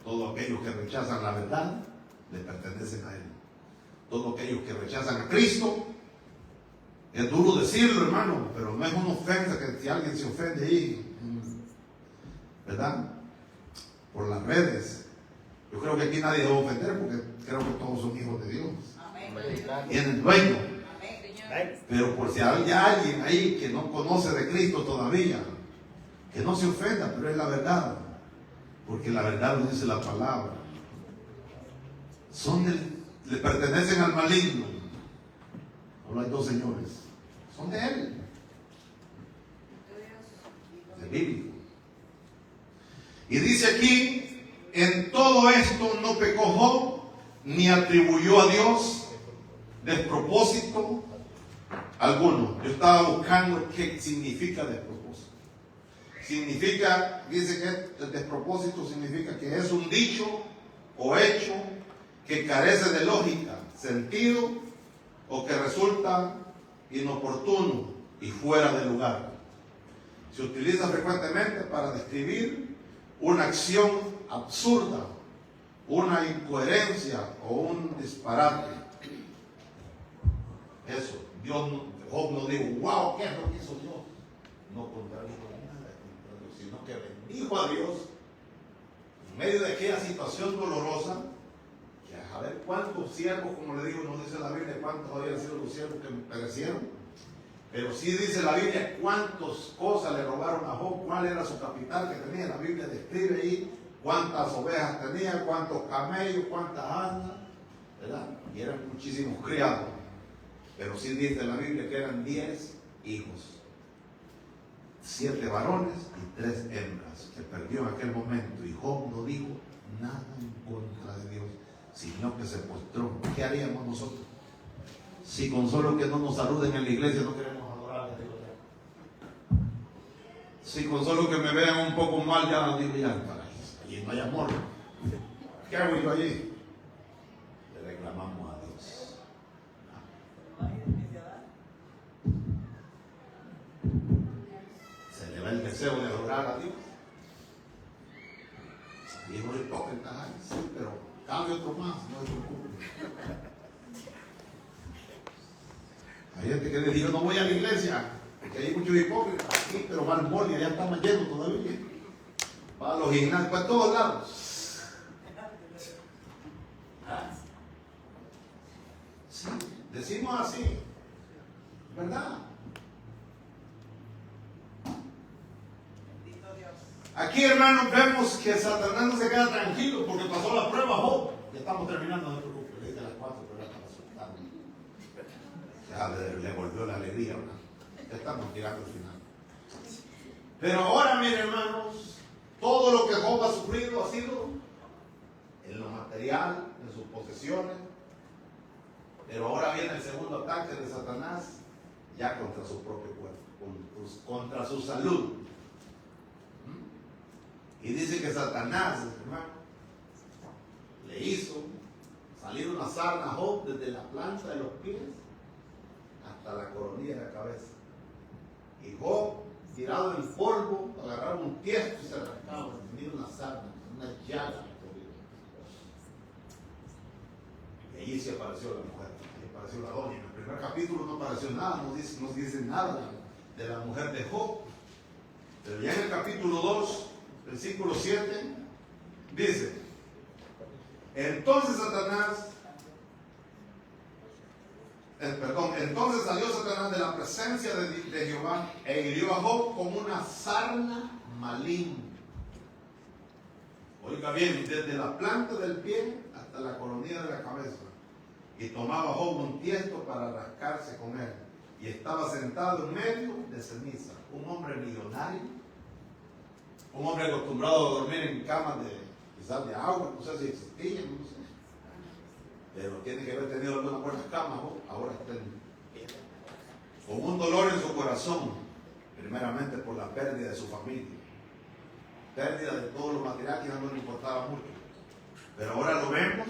Todos aquellos que rechazan la verdad le pertenecen a él. Todos aquellos que rechazan a Cristo, es duro decirlo, hermano, pero no es una ofensa que si alguien se ofende ahí, ¿verdad? Por las redes. Yo creo que aquí nadie debe ofender porque creo que todos son hijos de Dios. Tienen dueño. Pero por si hay alguien ahí que no conoce de Cristo todavía, que no se ofenda, pero es la verdad. Porque la verdad lo dice la palabra. Le pertenecen al maligno. Ahora hay dos señores. Son de él. De bíblico. Y dice aquí: en todo esto no pecó Job, ni atribuyó a Dios despropósito alguno. Yo estaba buscando qué significa despropósito. Dice que el despropósito significa que es un dicho o hecho que carece de lógica, sentido, o que resulta inoportuno y fuera de lugar. Se utiliza frecuentemente para describir una acción absurda, una incoherencia o un disparate. Eso, Job no dijo: wow, ¿qué es lo que hizo Dios? No contradijo nada, sino que bendijo a Dios en medio de aquella situación dolorosa. Que a ver cuántos siervos, como le digo, no dice la Biblia cuántos habían sido los siervos que perecieron, pero sí dice la Biblia cuántas cosas le robaron a Job, cuál era su capital que tenía. La Biblia describe ahí cuántas ovejas tenía, cuántos camellos, cuántas asnas, ¿verdad? Y eran muchísimos criados. Pero sí dice la Biblia que eran 10 hijos, 7 varones y 3 hembras, que perdió en aquel momento. Y Job no dijo nada en contra de Dios, sino que se postró. ¿Qué haríamos nosotros? Si con solo que no nos saluden en la iglesia no queremos adorar a Dios. Si con solo que me vean un poco mal ya digo: ya, allí no hay amor. ¿Qué hago yo allí? Le reclamamos a Dios. Se ve el deseo de adorar a Dios. Dijo hipócritas, sí, pero cabe otro más, no es preocupe. Hay gente que le dijo, no voy a la iglesia, porque hay muchos hipócritas aquí, pero va al mall y allá está más lleno todavía. Va a los gimnasios, para todos lados. Sí, decimos así, ¿verdad? Aquí, hermanos, vemos que Satanás no se queda tranquilo porque pasó la prueba, Job. Ya estamos terminando, no te preocupes, desde las 4, pero ya estamos soltando. Ya le volvió la alegría, ¿verdad? Ya estamos llegando al final. Pero ahora, miren, hermanos, todo lo que Job ha sufrido ha sido en lo material, en sus posesiones. Pero ahora viene el segundo ataque de Satanás, ya contra su propio cuerpo, contra su salud. Y dice que Satanás, hermano, le hizo salir una sarna a Job desde la planta de los pies hasta la coronilla de la cabeza. Y Job, tirado en el polvo, agarraba un tiesto y se arrancaba. Tenía una sarna, una llaga. Y allí se apareció la mujer, y apareció la doña. En el primer capítulo no apareció nada, no dice nada de la mujer de Job. Pero ya en el capítulo 2, versículo 7, dice: entonces salió Satanás de la presencia de Jehová e hirió a Job como una sarna maligna. Oiga bien, desde la planta del pie hasta la coronilla de la cabeza. Y tomaba Job un tiesto para rascarse con él. Y estaba sentado en medio de ceniza. Un hombre millonario. Un hombre acostumbrado a dormir en camas quizás de agua. No sé si existían, no sé. Pero tiene que haber tenido algunas buenas camas. Ahora está con un dolor en su corazón. Primeramente por la pérdida de su familia. Pérdida de todo lo material que no le importaba mucho. Pero ahora lo vemos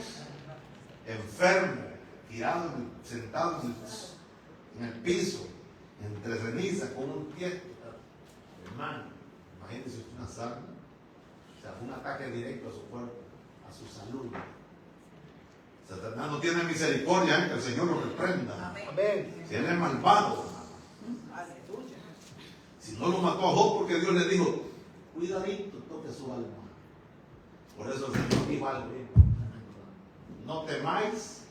enfermo, tirado, sentado en el piso, entre ceniza, con un tiesto. Hermano, imagínense usted una sarna. O sea, fue un ataque directo a su cuerpo, a su salud. Satanás no tiene misericordia, que el Señor lo reprenda. Amén. Si él es malvado. Aleluya. Si no lo mató a Job porque Dios le dijo, cuidadito, toque su alma. Por eso el Señor dijo algo. No temáis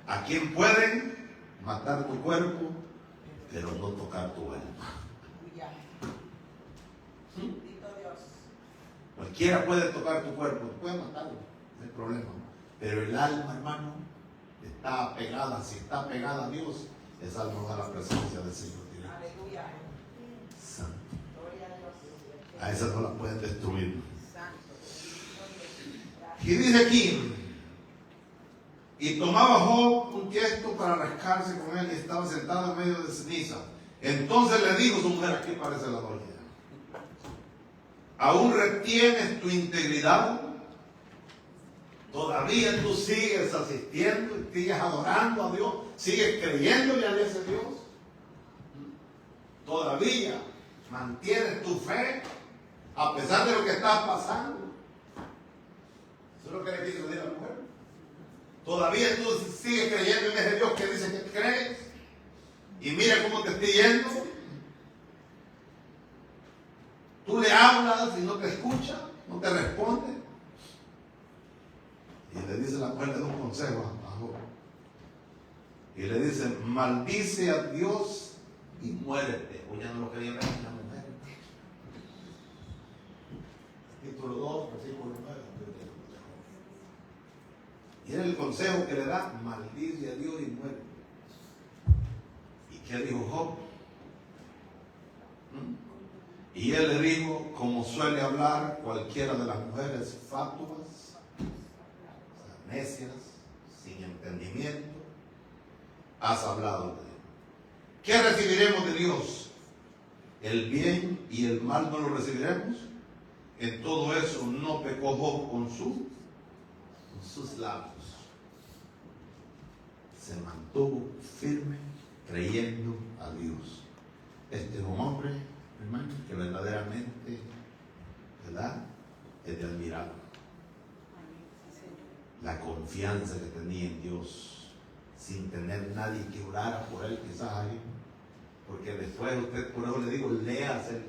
a quien pueden matar tu cuerpo, pero no tocar tu alma. Bendito Dios. Cualquiera puede tocar tu cuerpo, puede matarlo, no hay problema. Pero el alma, hermano, está pegada. Si está pegada a Dios, esa alma va a la presencia del Señor. Aleluya. Santo. Gloria a Dios. A esa no la pueden destruir. Santo. Y dice aquí, y tomaba Job un tiesto para rascarse con él y estaba sentado en medio de ceniza. Entonces le dijo su mujer, aquí parece la doña, ¿aún retienes tu integridad? ¿Todavía tú sigues asistiendo y sigues adorando a Dios? ¿Sigues creyéndole a ese Dios? ¿Todavía mantienes tu fe a pesar de lo que está pasando? Eso es lo que le quiso decir a la mujer. ¿Todavía tú sigues creyendo en ese Dios que dice que crees? Y mira cómo te está yendo. Tú le hablas y no te escucha, no te responde. Y le dice la mujer, le da un consejo a Job. Y le dice, maldice a Dios y muérete. O ya no lo quería ver en la mujer. Capítulo 2, versículo 9. Y era el consejo que le da, maldice a Dios y muérete. ¿Y qué dijo Job? Y él le dijo, como suele hablar cualquiera de las mujeres fatuas, necias, sin entendimiento, has hablado de él. ¿Qué recibiremos de Dios? ¿El bien y el mal no lo recibiremos? En todo eso no pecó Job con sus labios. Se mantuvo firme creyendo a Dios. Este es un hombre, hermano, que verdaderamente verdaderamente, ¿verdad?, es de admirar. La confianza que tenía en Dios, sin tener nadie que orara por él, quizás ahí. Porque después usted, por eso le digo, léase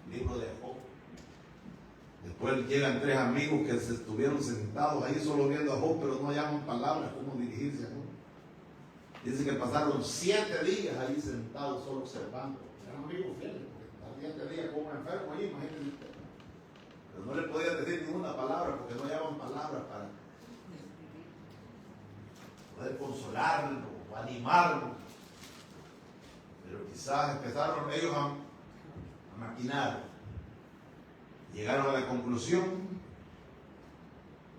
el libro de Job. Después llegan 3 amigos que se estuvieron sentados ahí solo viendo a Job, pero no llaman palabras cómo dirigirse a Job. Dice que pasaron 7 días ahí sentados solo observando. Eran amigos fieles, porque al 7 días como un enfermo ahí, imagínense usted. Pero no le podían decir ninguna palabra porque no llaman palabras para poder consolarlo o animarlo. Pero quizás empezaron ellos a maquinar. Llegaron a la conclusión,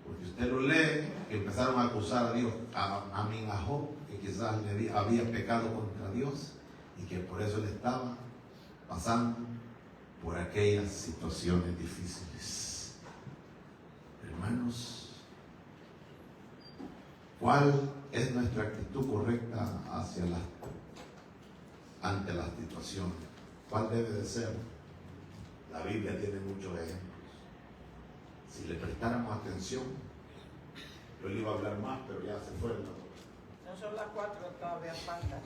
porque usted lo lee, que empezaron a acusar a Dios, a Job, que quizás había pecado contra Dios y que por eso él estaba pasando por aquellas situaciones difíciles. Hermanos, ¿cuál es nuestra actitud correcta ante las situaciones? ¿Cuál debe de ser? La Biblia tiene muchos ejemplos. Si le prestáramos atención, yo le iba a hablar más, pero ya se fue. No son las 4, todavía falta.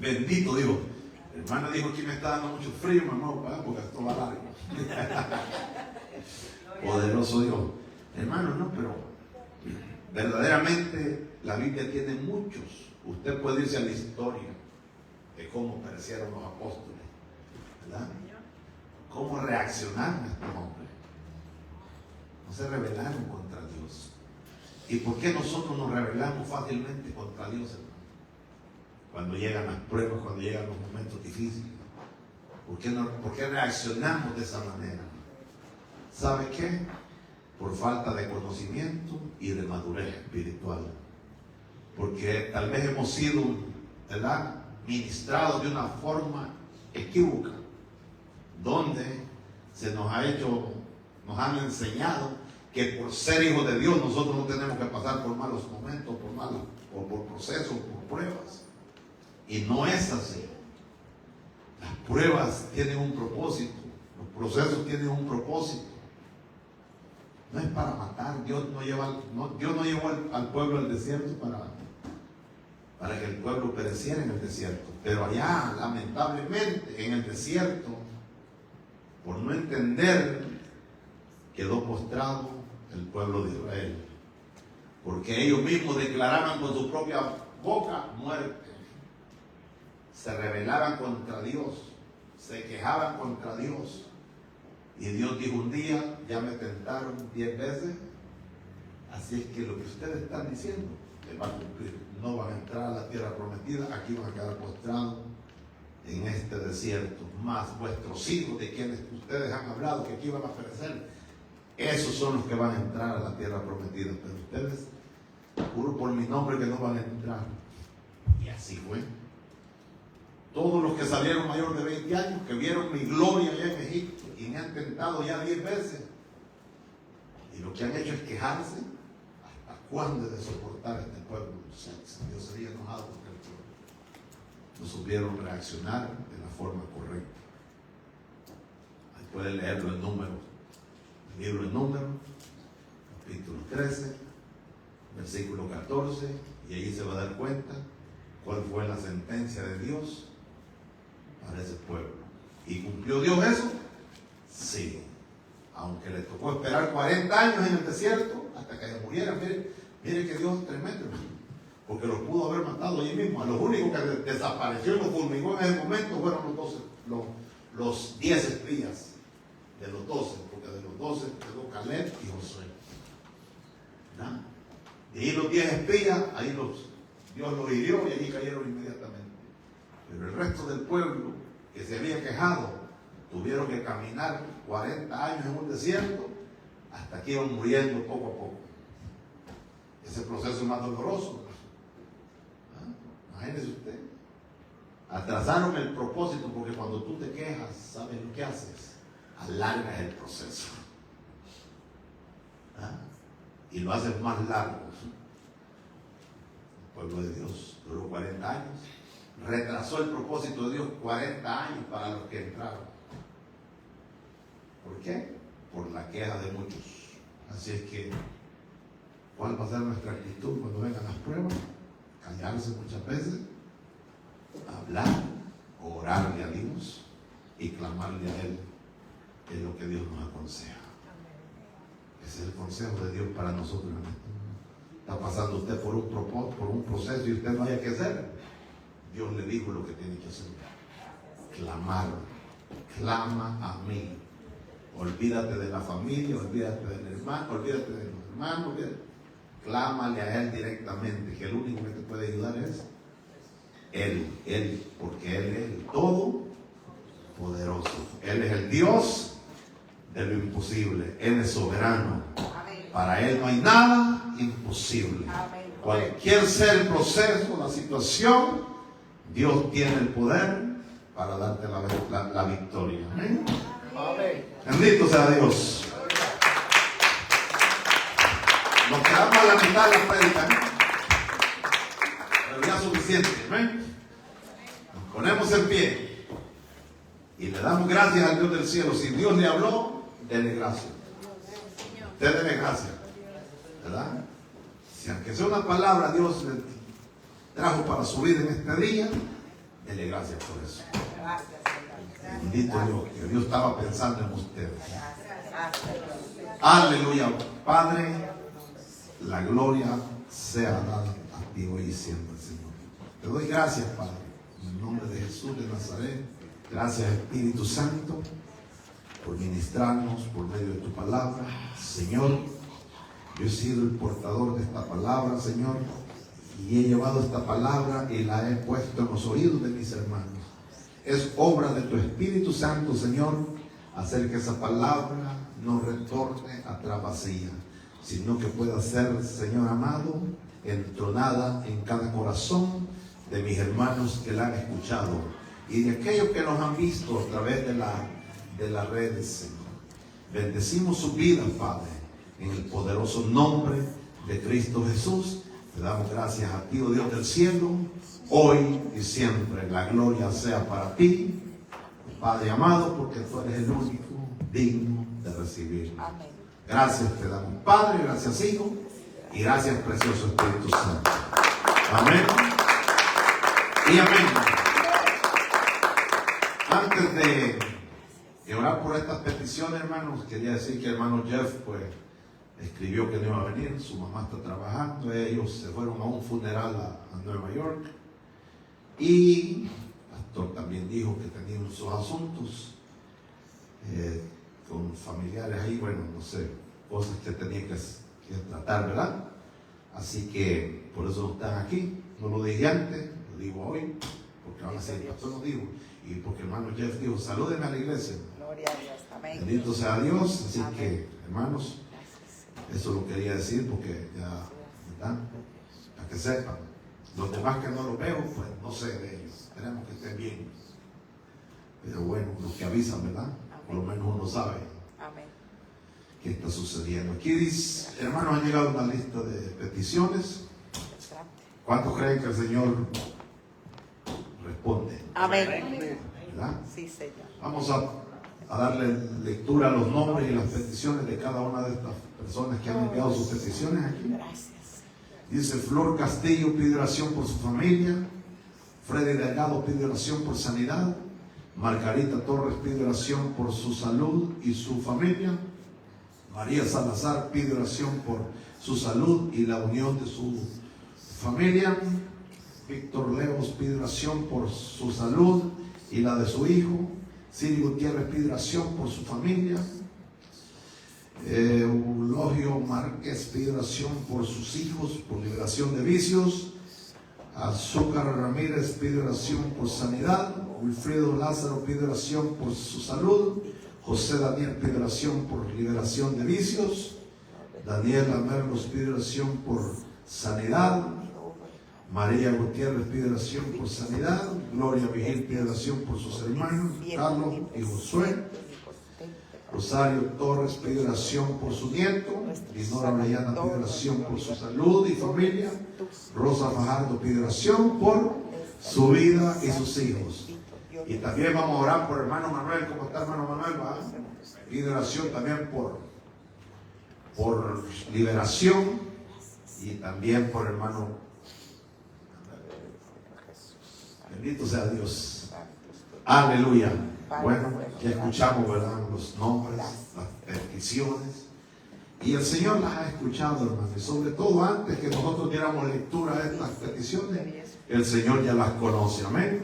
Bendito Dios. Hermana dijo que me está dando mucho frío, mamá, porque esto va largo. Poderoso Dios. Hermano, no, pero verdaderamente la Biblia tiene muchos. Usted puede irse a la historia de cómo perecieron los apóstoles, ¿verdad? Cómo reaccionaron estos hombres. No se rebelaron contra Dios. ¿Y por qué nosotros nos rebelamos fácilmente contra Dios, hermano? Cuando llegan las pruebas, cuando llegan los momentos difíciles. ¿Por qué reaccionamos de esa manera? ¿Sabe qué? Por falta de conocimiento y de madurez espiritual. Porque tal vez hemos sido, ¿verdad?, ministrados de una forma equívoca, donde nos han enseñado que por ser hijos de Dios nosotros no tenemos que pasar por malos momentos, por procesos, por pruebas. Y no es así. Las pruebas tienen un propósito, los procesos tienen un propósito. No es para matar. Dios no llevó al pueblo al desierto para que el pueblo pereciera en el desierto. Pero allá, lamentablemente, en el desierto, por no entender, quedó postrado el pueblo de Israel. Porque ellos mismos declaraban con su propia boca muerte. Se rebelaban contra Dios, se quejaban contra Dios. Y Dios dijo un día, ya me tentaron 10 veces, así es que lo que ustedes están diciendo les va a cumplir. No van a entrar a la tierra prometida, aquí van a quedar postrados en este desierto. Más vuestros hijos, de quienes ustedes han hablado que aquí van a perecer, esos son los que van a entrar a la tierra prometida. Pero ustedes, juro por mi nombre que no van a entrar. Y así fue. Todos los que salieron mayor de 20 años, que vieron mi gloria allá en Egipto y me han tentado ya 10 veces, y lo que han hecho es quejarse. ¿Hasta cuándo he de soportar este pueblo? Dios sería enojado contra el pueblo. No supieron reaccionar de la forma correcta. Ahí pueden leerlo en Números, el libro de Números, capítulo 13, versículo 14, y ahí se va a dar cuenta cuál fue la sentencia de Dios para ese pueblo. ¿Y cumplió Dios eso? Sí. Aunque le tocó esperar 40 años en el desierto hasta que murieran. Mire que Dios es tremendo, porque los pudo haber matado allí mismo. A los únicos que desapareció y los fulmigó en ese momento fueron los 10 espías de los 12, porque de los 12 quedó Caleb y Josué. ¿No? Y ahí los 10 espías, Dios los hirió y allí cayeron inmediatamente. Pero el resto del pueblo que se había quejado tuvieron que caminar 40 años en un desierto hasta que iban muriendo poco a poco. Ese proceso es más doloroso. Imagínese usted. Atrasaron el propósito porque cuando tú te quejas, ¿sabes lo que haces? Alargas el proceso. Y lo haces más largo. El pueblo de Dios duró 40 años retrasó el propósito de Dios 40 años para los que entraron. ¿Por qué? Por la queja de muchos. Así es que, ¿cuál va a ser nuestra actitud cuando vengan las pruebas? Callarse muchas veces, hablar, orarle a Dios y clamarle a Él. Es lo que Dios nos aconseja. Ese es el consejo de Dios para nosotros. Está pasando usted por un proceso y usted no haya que hacer. Dios le dijo lo que tiene que hacer. Clamar. Clama a mí. Olvídate de la familia, olvídate del hermano, olvídate de los hermanos. Clámale a Él directamente, que el único que te puede ayudar es Él, porque Él es el Todopoderoso. Él es el Dios de lo imposible. Él es soberano. Para Él no hay nada imposible. Cualquier sea el proceso, la situación, Dios tiene el poder para darte la victoria. Amén. Bendito sea Dios. Nos quedamos a la mitad de la prédica, ¿no? Pero ya suficiente. Amén. Nos ponemos en pie y le damos gracias al Dios del cielo. Si Dios le habló, denle gracias. Usted denle gracias, ¿verdad? Si aunque sea una palabra Dios le trajo para su vida en este día, denle gracias por eso. Bendito Dios, que Dios estaba pensando en ustedes. Aleluya. Padre, la gloria sea dada a ti hoy y siempre, Señor. Te doy gracias, Padre, en el nombre de Jesús de Nazaret. Gracias, Espíritu Santo, por ministrarnos por medio de tu palabra. Señor, yo he sido el portador de esta palabra, Señor, y he llevado esta palabra y la he puesto en los oídos de mis hermanos. Es obra de tu Espíritu Santo, Señor, hacer que esa palabra no retorne atrás vacía, sino que pueda ser, Señor amado, entronada en cada corazón de mis hermanos que la han escuchado y de aquellos que nos han visto a través de las redes, Señor. Bendecimos sus vidas, Padre, en el poderoso nombre de Cristo Jesús. Te damos gracias a ti, oh Dios del cielo, hoy y siempre. La gloria sea para ti, Padre amado, porque tú eres el único digno de recibirlo. Amén. Gracias te damos, Padre, gracias, Hijo, y gracias, precioso Espíritu Santo. Amén y amén. Antes de orar por estas peticiones, hermanos, quería decir que el hermano Jeff, pues, escribió que no iba a venir. Su mamá está trabajando. Ellos se fueron a un funeral a Nueva York. Y el pastor también dijo que tenían sus asuntos con familiares ahí, bueno, no sé, cosas que tenían que tratar, ¿verdad? Así que por eso no están aquí. No lo dije antes, lo digo hoy, porque ahora sí el pastor lo dijo. Y porque el hermano Jeff dijo, salúdenme a la iglesia. Gloria a Dios, amén. Bendito sea Dios. Así amén. Que, hermanos, eso lo quería decir porque ya, ¿verdad? Para que sepan. Los demás que no lo veo, pues no sé de ellos. Esperemos que estén bien. Pero bueno, los que avisan, ¿verdad? Amén. Por lo menos uno sabe. Amén. Qué está sucediendo. Aquí dice, hermanos, ha llegado una lista de peticiones. ¿Cuántos creen que el Señor responde? Amén. ¿Verdad? Sí, Señor. Vamos a darle lectura a los nombres y las peticiones de cada una de estas personas que han enviado sus peticiones aquí. Gracias. Dice Flor Castillo pide oración por su familia. Freddy Delgado pide oración por sanidad. Margarita Torres pide oración por su salud y su familia. María Salazar pide oración por su salud y la unión de su familia. Víctor Leos pide oración por su salud y la de su hijo. Siri Gutiérrez pide oración por su familia. Eulogio Márquez pide oración por sus hijos, por liberación de vicios. Azúcar Ramírez pide oración por sanidad. Wilfredo Lázaro pide oración por su salud. José Daniel pide oración por liberación de vicios. Daniela Merlos pide oración por sanidad. María Gutiérrez pide oración por sanidad. Gloria Vigil pide oración por sus hermanos Carlos y Josué. Rosario Torres pide oración por su nieto. Dinora Orellana pide oración por su salud y familia. Rosa Fajardo pide oración por su vida y sus hijos. Y también vamos a orar por hermano Manuel. ¿Cómo está hermano Manuel? ¿Va? Pide oración también por liberación y también por hermano. Bendito sea Dios. Aleluya. Bueno, ya escuchamos, ¿verdad? Los nombres, las peticiones. Y el Señor las ha escuchado, hermano. Y sobre todo antes que nosotros diéramos lectura a estas peticiones, el Señor ya las conoce. Amén.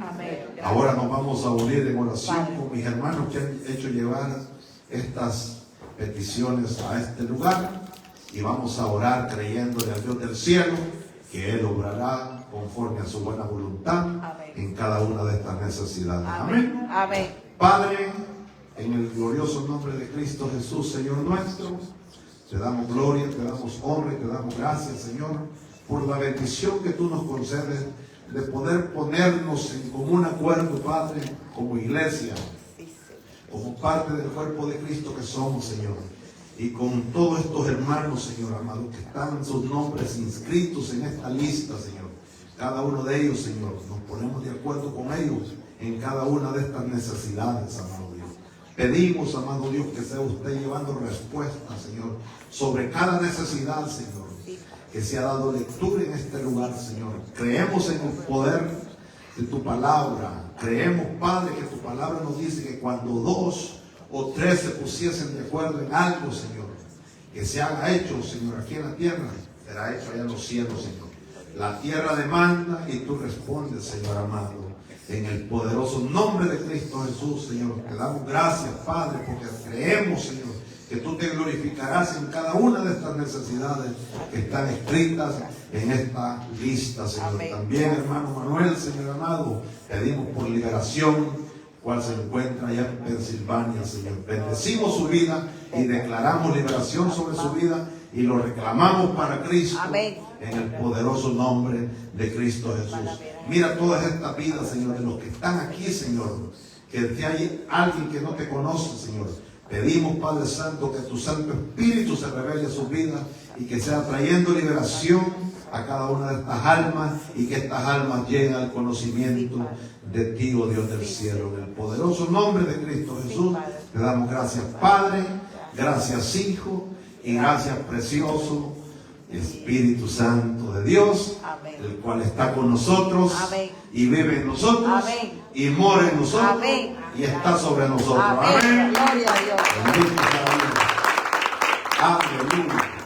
Ahora nos vamos a unir en oración con mis hermanos que han hecho llevar estas peticiones a este lugar. Y vamos a orar creyéndole al Dios del cielo que Él obrará conforme a su buena voluntad en cada una de estas necesidades. Amén. Amén. Padre, en el glorioso nombre de Cristo Jesús, Señor nuestro, te damos gloria, te damos honra y te damos gracias, Señor, por la bendición que tú nos concedes de poder ponernos en común acuerdo, Padre, como iglesia, como parte del cuerpo de Cristo que somos, Señor. Y con todos estos hermanos, Señor amado, que están sus nombres inscritos en esta lista, Señor. Cada uno de ellos, Señor, nos ponemos de acuerdo con ellos en cada una de estas necesidades, amado Dios. Pedimos, amado Dios, que sea usted llevando respuesta, Señor, sobre cada necesidad, Señor, que se ha dado lectura en este lugar, Señor. Creemos en el poder de tu palabra. Creemos, Padre, que tu palabra nos dice que cuando 2 o 3 se pusiesen de acuerdo en algo, Señor, que se haga hecho, Señor, aquí en la tierra, será hecho allá en los cielos, Señor. La tierra demanda y tú respondes, Señor amado. En el poderoso nombre de Cristo Jesús, Señor, te damos gracias, Padre, porque creemos, Señor, que tú te glorificarás en cada una de estas necesidades que están escritas en esta lista, Señor. Amén. También, hermano Manuel, Señor amado, pedimos por liberación, cual se encuentra allá en Pensilvania, Señor. Bendecimos su vida y declaramos liberación sobre su vida y lo reclamamos para Cristo. Amén. En el poderoso nombre de Cristo Jesús. Mira todas estas vidas, Señor, de los que están aquí, Señor, que hay alguien que no te conoce, Señor. Pedimos, Padre Santo, que tu Santo Espíritu se revele a sus vidas y que sea trayendo liberación a cada una de estas almas y que estas almas lleguen al conocimiento de ti, oh Dios del cielo. En el poderoso nombre de Cristo Jesús te damos gracias, Padre, gracias, Hijo, y gracias, precioso Espíritu Santo de Dios, amén, el cual está con nosotros, amén, y vive en nosotros, amén, y mora en nosotros, amén, y está sobre nosotros. Amén. Amén. Gloria a Dios. Bendito sea Dios. Aleluya.